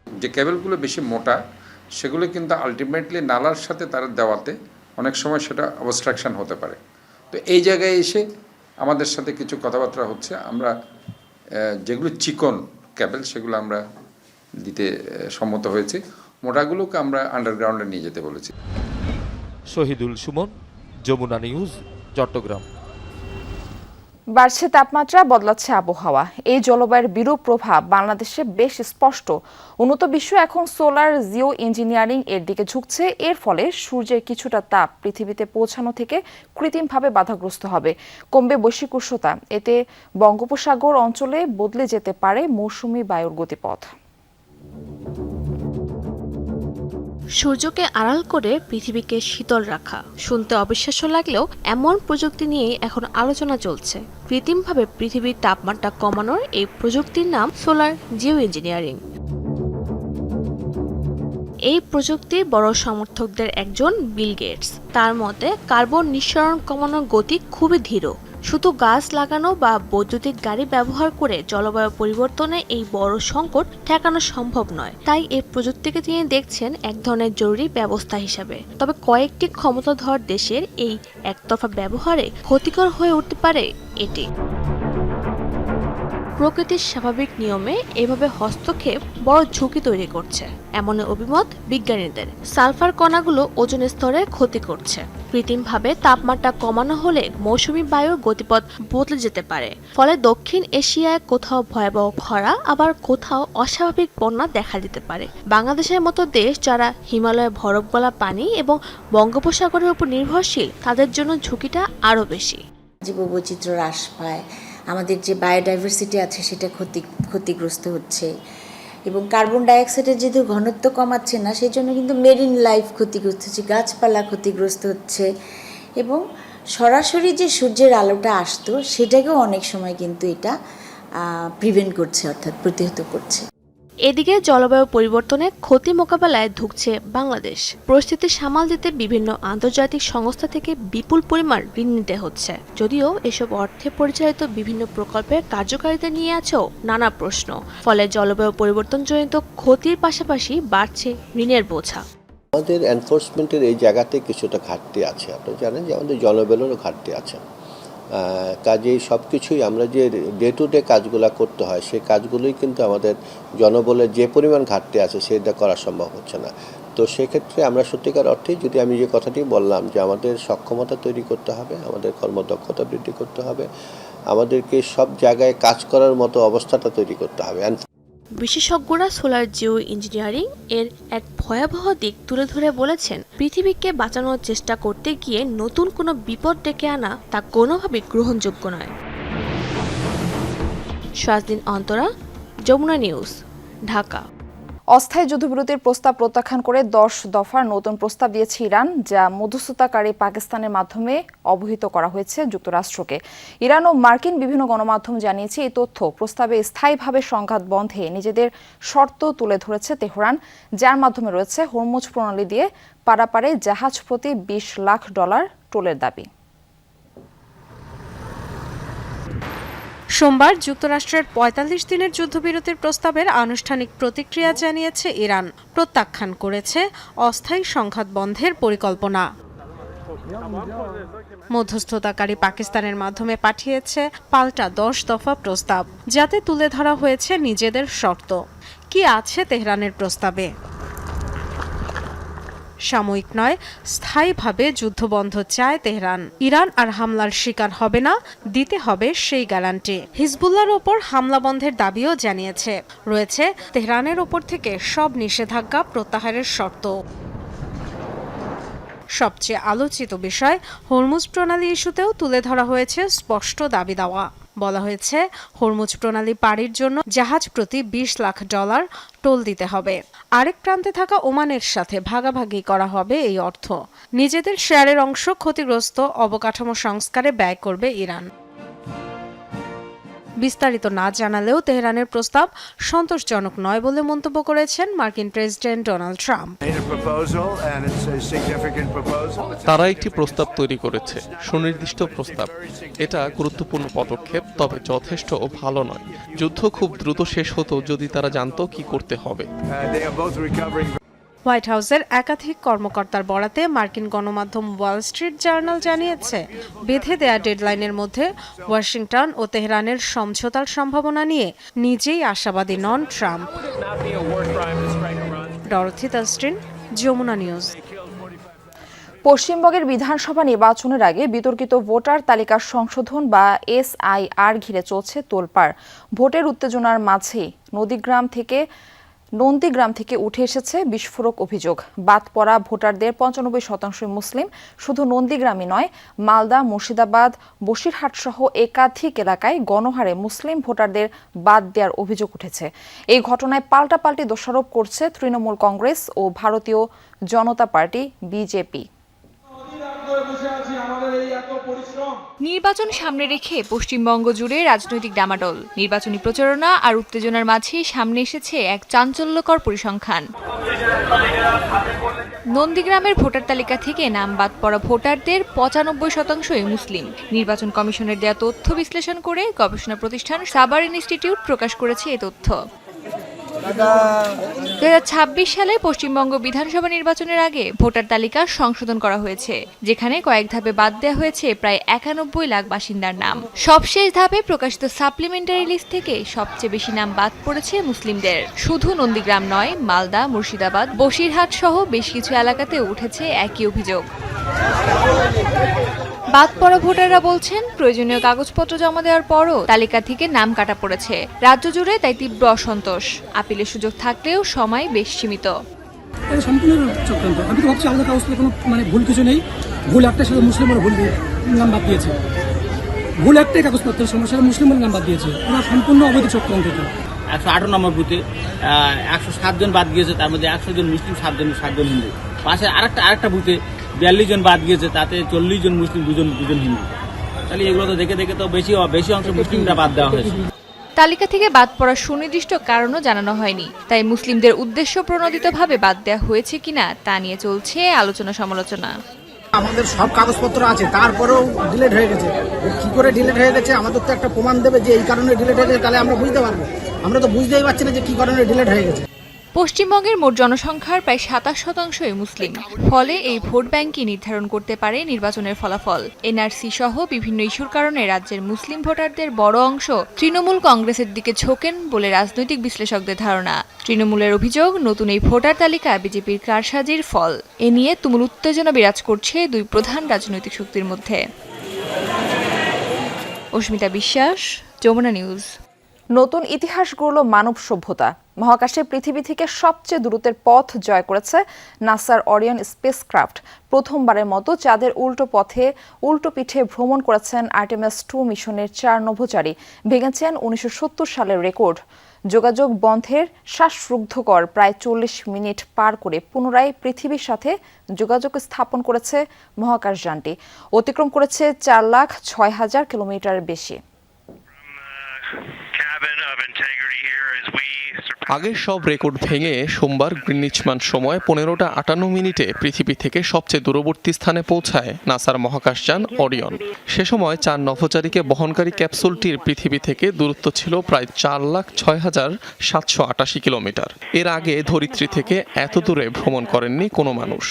যে কেবলগুলো বেশি মোটা সেগুলো কিন্তু আলটিমেটলি নালার সাথে তারা দেওয়াতে অনেক সময় সেটা অবস্ট্রাকশন হতে পারে। তো এই জায়গায় এসে আমাদের সাথে কিছু কথাবার্তা হচ্ছে, আমরা যেগুলো চিকন কেবল সেগুলো আমরা দিতে সম্মত হয়েছি, মোটাগুলোকে আমরা আন্ডারগ্রাউন্ডে নিয়ে যেতে বলেছি। শহীদুল সুমন, যমুনা নিউজ, চট্টগ্রাম। বাড়ছে তাপমাত্রা, বদলাচ্ছে আবহাওয়া। এই জলবায়ুর বিরূপ প্রভাব বাংলাদেশে বেশ স্পষ্ট। উন্নত বিশ্ব এখন সোলার জিও ইঞ্জিনিয়ারিং এর দিকে ঝুঁকছে। এর ফলে সূর্যের কিছুটা তাপ পৃথিবীতে পৌঁছানো থেকে কৃত্রিমভাবে বাধাগ্রস্ত হবে। কমবে বৈশ্বিক উষ্ণতা। এতে বঙ্গোপসাগর অঞ্চলে বদলে যেতে পারে মৌসুমী বায়ুর গতিপথ। সূর্যকে আড়াল করে পৃথিবীকে শীতল রাখা শুনতে অবিশ্বাস্য লাগলেও এমন প্রযুক্তি নিয়ে এখন আলোচনা চলছে। কৃত্রিমভাবে পৃথিবীর তাপমাত্রা কমানোর এই প্রযুক্তির নাম সোলার জিও ইঞ্জিনিয়ারিং। এই প্রযুক্তির বড় সমর্থকদের একজন বিল গেটস। তার মতে কার্বন নিঃসরণ কমানোর গতি খুবই ধীর। শুধু গাছ লাগানো বা বৈদ্যুতিক গাড়ি ব্যবহার করে জলবায়ু পরিবর্তনে এই বড় সংকট ঠেকানো সম্ভব নয়। তাই এই প্রযুক্তিকে তিনি দেখছেন এক ধরনের জরুরি ব্যবস্থা হিসাবে। তবে কয়েকটি ক্ষমতাধর দেশের এই একতরফা ব্যবহারে ক্ষতিকর হয়ে উঠতে পারে এটি। প্রকৃতির স্বাভাবিক নিয়মে এভাবে হস্তক্ষেপ বড় ঝুঁকি তৈরি করছে, এমন অভিমত বিজ্ঞানীদের। সালফার কণাগুলো ওজোন স্তরে ক্ষতি করছে। কৃত্রিমভাবে তাপমাত্রা কমানো হলে মৌসুমী বায়ুর গতিপথ বদলে যেতে পারে। ফলে দক্ষিণ এশিয়ায় কোথাও ভয়াবহ খরা, আবার কোথাও অস্বাভাবিক বন্যা দেখা দিতে পারে। বাংলাদেশের মতো দেশ যারা হিমালয়ে বরফ গলা পানি এবং বঙ্গোপসাগরের উপর নির্ভরশীল, তাদের জন্য ঝুঁকিটা আরও বেশি। জীববৈচিত্র্য হ্রাস পায়, আমাদের যে বায়োডাইভার্সিটি আছে সেটা ক্ষতিগ্রস্ত হচ্ছে, এবং কার্বন ডাইঅক্সাইডের যেহেতু ঘনত্ব কমাচ্ছে না, সেই জন্য কিন্তু মেরিন লাইফ ক্ষতিগ্রস্ত হচ্ছে, গাছপালা ক্ষতিগ্রস্ত হচ্ছে, এবং সরাসরি যে সূর্যের আলোটা আসতো সেটাকেও অনেক সময় কিন্তু এটা প্রিভেন্ট করছে, অর্থাৎ প্রতিহত করছে। এদিকে জলবায়ু পরিবর্তনের ক্ষতি মোকাবেলায় ধুঁকছে বাংলাদেশ। পরিস্থিতি সামাল দিতে বিভিন্ন আন্তর্জাতিক সংস্থা থেকে বিপুল পরিমাণ ঋণ নিতে হচ্ছে। যদিও এসব অর্থে পরিচালিত বিভিন্ন প্রকল্পের কার্যকারিতা নিয়ে আছেও নানা প্রশ্ন। ফলে জলবায়ু পরিবর্তনজনিত ক্ষতির পাশাপাশি বাড়ছে ঋণের বোঝা। আমাদের এনফোর্সমেন্টের এই জায়গাতে কিছুটা ঘাটতি আছে। আপনারা জানেন যে আমাদের জনবলেরও ঘাটতি আছে। কাজেই সব কিছুই আমরা যে ডে টু ডে কাজগুলো করতে হয়, সেই কাজগুলোই কিন্তু আমাদের জনবলের যে পরিমাণ ঘাটতি আছে সেটা করা সম্ভব হচ্ছে না। তো সেক্ষেত্রে আমরা সত্যিকার অর্থে, যদি আমি যে কথাটি বললাম যে আমাদের সক্ষমতা তৈরি করতে হবে, আমাদের কর্মদক্ষতা বৃদ্ধি করতে হবে, আমাদেরকে সব জায়গায় কাজ করার মতো অবস্থাটা তৈরি করতে হবে। বিশেষজ্ঞরা সোলার জিও ইঞ্জিনিয়ারিং এর এক ভয়াবহ দিক তুলে ধরে বলেছেন, পৃথিবীকে বাঁচানোর চেষ্টা করতে গিয়ে নতুন কোনো বিপদ ডেকে আনা তা কোনোভাবেই গ্রহণযোগ্য নয়। শাজদিন অন্তরা, যমুনা নিউজ, ঢাকা। অস্থায়ী যুদ্ধবিরতির প্রস্তাব প্রত্যাখ্যান করে 10 দফার নতুন প্রস্তাব দিয়েছে ইরান, যা মধ্যস্থতাকারী পাকিস্তানের মাধ্যমে অবহিত করা হয়েছে যুক্তরাষ্ট্রকে। ইরান ও মার্কিন বিভিন্ন গণমাধ্যম জানিয়েছে এই তথ্য প্রস্তাবে স্থায়ীভাবে সংঘাত বন্ধে নিজেদের শর্ত তুলে ধরেছে তেহরান, যার মাধ্যমে রয়েছে হরমুজ প্রণালী দিয়ে পারাপারে জাহাজ প্রতি $20 লাখ টোলের দাবি। সোমবার যুক্তরাষ্ট্রের ৪৫ দিনের যুদ্ধবিরতির প্রস্তাবের আনুষ্ঠানিক প্রতিক্রিয়া জানিয়েছে ইরান, প্রত্যাখ্যান করেছে অস্থায়ী সংঘাত বন্ধের পরিকল্পনা। মধ্যস্থতাকারী পাকিস্তানের মাধ্যমে পাঠিয়েছে পাল্টা 10 দফা প্রস্তাব, যাতে তুলে ধরা হয়েছে নিজেদের শর্ত। কি আছে তেহরানের প্রস্তাবে? সাময়িক নয়, স্থায়ীভাবে যুদ্ধবন্ধ চায় তেহরান। ইরান আর হামলার শিকার হবে না, দিতে হবে সেই গ্যারান্টি। হিজবুল্লাহর ওপর হামলা বন্ধের দাবিও জানিয়েছে। রয়েছে তেহরানের ওপর থেকে সব নিষেধাজ্ঞা প্রত্যাহারের শর্ত। সবচেয়ে আলোচিত বিষয় হরমুজ প্রণালী ইস্যুতেও তুলে ধরা হয়েছে স্পষ্ট দাবি দেওয়া। বলা হয়েছে, হরমুজ প্রণালী পাড়ির জন্য জাহাজ প্রতি $20 লাখ টোল দিতে হবে। আরেক প্রান্তে থাকা ওমানের সাথে ভাগাভাগি করা হবে এই অর্থ। নিজেদের শেয়ারের অংশ ক্ষতিগ্রস্ত অবকাঠামো সংস্কারে ব্যয় করবে ইরান। বিস্তারিত না জানালেও তেহরানের প্রস্তাব সন্তোষজনক নয় বলে মন্তব্য করেছেন মার্কিন প্রেসিডেন্ট ডোনাল্ড ট্রাম্প। তারা একটি প্রস্তাব তৈরি করেছে, সুনির্দিষ্ট প্রস্তাব। এটা গুরুত্বপূর্ণ পদক্ষেপ, তবে যথেষ্ট ও ভালো নয়। যুদ্ধ খুব দ্রুত শেষ হতো যদি তারা জানতো কি করতে হবে। হোয়াইট হাউসের একাধিক কর্মকর্তার বরাতে মার্কিন গণমাধ্যম ওয়াল স্ট্রিট জার্নাল জানিয়েছে, বেঁধে দেয়া ডেডলাইনের মধ্যে ওয়াশিংটন ও তেহরানের সমঝোতার সম্ভাবনা নিয়ে নিজেই আশাবাদী নন ট্রাম্প। ডরথি তাস্টিন, যমুনা নিউজ। পশ্চিমবঙ্গের বিধানসভা নির্বাচনের আগে বিতর্কিত ভোটার তালিকা সংশোধন বা SIR ঘিরে চলছে তোলপাড়। ভোটের উত্তেজনার মাঝে নন্দীগ্রাম থেকে উঠে এসেছে বিস্ফোরক অভিযোগ। বাদ পড়া ভোটারদের 95% মুসলিম। শুধু নন্দীগ্রামই নয়, মালদা, মুর্শিদাবাদ, বসিরহাট সহ একাধিক এলাকায় গণহারে মুসলিম ভোটারদের বাদ দেওয়ার অভিযোগ উঠেছে। এই ঘটনায় পাল্টাপাল্টি দোষারোপ করছে তৃণমূল কংগ্রেস ও ভারতীয় জনতা পার্টি BJP। নির্বাচন সামনে রেখে পশ্চিমবঙ্গ জুড়ে রাজনৈতিক ডামাডোল, নির্বাচনী প্রচারণা আর উত্তেজনার মাঝে সামনে এসেছে এক চাঞ্চল্যকর পরিসংখ্যান। নন্দীগ্রামের ভোটার তালিকা থেকে নাম বাদ পড়া ভোটারদের 95%ই মুসলিম। নির্বাচন কমিশনের দেয়া তথ্য বিশ্লেষণ করে গবেষণা প্রতিষ্ঠান সাবার ইনস্টিটিউট প্রকাশ করেছে এই তথ্য। 2026 সালে পশ্চিমবঙ্গ বিধানসভা নির্বাচনের আগে ভোটার তালিকা সংশোধন করা হয়েছে, যেখানে কয়েক ধাপে বাদ দেওয়া হয়েছে প্রায় 91 লাখ বাসিন্দার নাম। সবশেষ ধাপে প্রকাশিত সাপ্লিমেন্টারি লিস্ট থেকে সবচেয়ে বেশি নাম বাদ পড়েছে মুসলিমদের। শুধু নন্দীগ্রাম নয়, মালদা, মুর্শিদাবাদ, বসিরহাট সহ বেশ কিছু এলাকাতে উঠেছে একই অভিযোগ। বাদ পড়া ভোটাররা বলছেন, প্রয়োজনীয় কাগজপত্র জমা দেওয়ার পরও তালিকা থেকে নাম কাটা পড়েছে। রাজ্য জুড়ে তাই তীব্র অসন্তোষ। আপিলের সুযোগ থাকলেও সময় বেশ সীমিত। সম্পূর্ণ চক্রান্ত। আমি তো ভাবছি আলাদা কাগজপত্র কোনো ভুল কিছু নেই। ভুল একটা সাথে মুসলিমের ভুল নাম বাদ দিয়েছে। ভুল একটাই কাগজপত্রের সমস্যা, মুসলিমের নাম বাদ দিয়েছে। ওরা সম্পূর্ণ অবৈধ চক্রান্ত। 118 নম্বর বুথে 107 জন বাদ গিয়েছে, তার মধ্যে 100 জন মুসলিম, 7 জন হিন্দু। পাশে আরেকটা বুথে 42 জন বাদ গিয়েছে, তাতে 40 জন মুসলিম, 2 জন হিন্দু। তাহলে এগুলো তো দেখে তো বেশি অংশ মুসলিমরা বাদ দেওয়া হয়েছে। তালিকা থেকে বাদ পড়ার সুনির্দিষ্ট কারণও জানানো হয়নি, তাই মুসলিমদের উদ্দেশ্য প্রণোদিতভাবে বাদ দেওয়া হয়েছে কিনা তা নিয়ে চলছে আলোচনা সমালোচনা। আমাদের সব কাগজপত্র আছে, তারপরেও ডিলেট হয়ে গেছে। কি করে ডিলেট হয়ে গেছে আমাদের তো একটা প্রমাণ দেবে যে এই কারণে ডিলেট হয়ে গেছে, তাহলে আমরা বুঝতে পারবো। আমরা তো বুঝতেই পারছি না যে কি কারণে ডিলেট হয়ে গেছে। পশ্চিমবঙ্গের মোট জনসংখ্যার প্রায় 27%ই মুসলিম। ফলে এই ভোট ব্যাংকই নির্ধারণ করতে পারে নির্বাচনের ফলাফল। NRC সহ বিভিন্ন ইস্যুর কারণে রাজ্যের মুসলিম ভোটারদের বড় অংশ তৃণমূল কংগ্রেসের দিকে ঝোঁকেন বলে রাজনৈতিক বিশ্লেষকদের ধারণা। তৃণমূলের অভিযোগ, নতুন এই ভোটার তালিকা বিজেপির কারসাজির ফল। এ নিয়ে তুমুল উত্তেজনা বিরাজ করছে দুই প্রধান রাজনৈতিক শক্তির মধ্যে। অস্মিতা বিশ্বাস, যমুনা নিউজ। নতুন ইতিহাস গড়ল মানব সভ্যতা। মহাকাশে পৃথিবী থেকে সবচেয়ে দূরত্বের পথ জয় করেছে নাসার অরিয়ন স্পেসক্রাফট। প্রথমবারের মতো চাঁদের উল্টো পিঠে ভ্রমণ করেছেন আর্টেমিস 2 মিশনের 4 নভোচারী, ভেঙেছেন 1970 সালের রেকর্ড। যোগাযোগ বন্ধের শ্বাসরুদ্ধকর প্রায় 40 মিনিট পার করে পুনরায় পৃথিবীর সাথে যোগাযোগ স্থাপন করেছে মহাকাশযানটি। অতিক্রম করেছে 4,06,000 কিলোমিটারের বেশি। আগের সব রেকর্ড ভেঙে সোমবার গ্রিনিচ মান সময় 15:58 পৃথিবী থেকে সবচেয়ে দূরবর্তী স্থানে পৌঁছায় নাসার মহাকাশযান অরিয়ন। সে সময় 4 নভোচারীকে বহনকারী ক্যাপসুলটির পৃথিবী থেকে দূরত্ব ছিল প্রায় 4,06,788 কিলোমিটার। এর আগে ধরিত্রী থেকে এত দূরে ভ্রমণ করেননি কোনো মানুষ।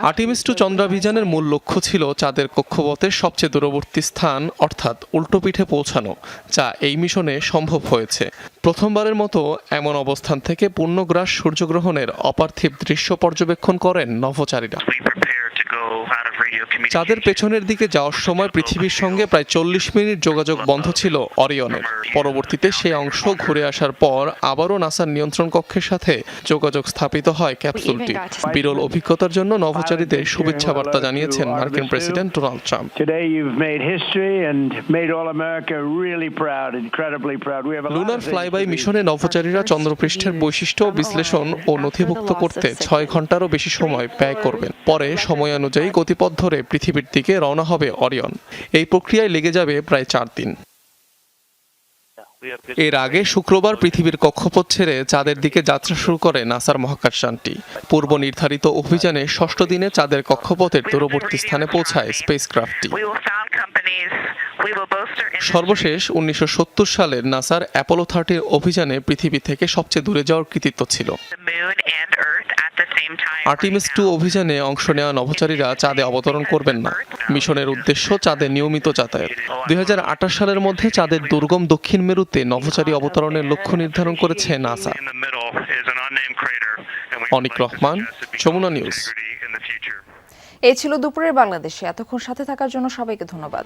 আর্টেমিস 2 চন্দ্রাভিযানের মূল লক্ষ্য ছিল চাঁদের কক্ষপথের সবচেয়ে দূরবর্তী স্থান অর্থাৎ উল্টো পিঠে পৌঁছানো, যা এই মিশনে সম্ভব হয়েছে। প্রথমবারের মতো এমন অবস্থান থেকে পূর্ণগ্রাস সূর্যগ্রহণের অপার্থিব দৃশ্য পর্যবেক্ষণ করেন নভোচারীরা। চাঁদের পেছনের দিকে যাওয়ার সময় পৃথিবীর সঙ্গে প্রায় 40 মিনিট যোগাযোগ বন্ধ ছিল অরিয়নের। পরবর্তীতে সেই অংশ ঘুরে আসার পর আবারও নাসার নিয়ন্ত্রণ কক্ষের সাথে যোগাযোগ স্থাপিত হয় ক্যাপসুলটি। বিরল অভিজ্ঞতার জন্য নভোচারীদের শুভেচ্ছা বার্তা জানিয়েছেন মার্কিন president Donald Trump. Lunar flyby মিশনে নভোচারীরা চন্দ্রপৃষ্ঠের বৈশিষ্ট্য বিশ্লেষণ ও নথিভুক্ত করতে 6 ঘন্টারও বেশি সময় ব্যয় করবেন। পরে সময়ানুযায়ী গতিপথ ধরে পৃথিবীর দিকে রওনা হবে অরিয়ন। এই প্রক্রিয়ায় লেগে যাবে প্রায় 4 দিন। এর আগে শুক্রবার পৃথিবীর কক্ষপথ ছেড়ে চাঁদের দিকে যাত্রা শুরু করে নাসার মহাকাশযানটি। পূর্ব নির্ধারিত অভিযানে 6ষ্ঠ দিনে চাঁদের কক্ষপথের দূরবর্তী স্থানে পৌঁছায় স্পেসক্রাফটটি। সর্বশেষ 1970 সালের নাসার অ্যাপোলো 13 অভিযানে পৃথিবী থেকে সবচেয়ে দূরে যাওয়ার কৃতিত্ব ছিল। আর্টেমিস 2 অভিযানে অংশ নেওয়া নভোচারীরা চাঁদে অবতরণ করবেন না। মিশনের উদ্দেশ্য চাঁদে নিয়মিত যাতায়াত। 2028 সালের মধ্যে চাঁদের দুর্গম দক্ষিণ মেরুতে নভোচারী অবতরণের লক্ষ্য নির্ধারণ করেছে নাসা। অনিক রহমান, যমুনা নিউজ। এই ছিল দুপুরের বাংলাদেশে। এতক্ষণ সাথে থাকার জন্য সবাইকে ধন্যবাদ।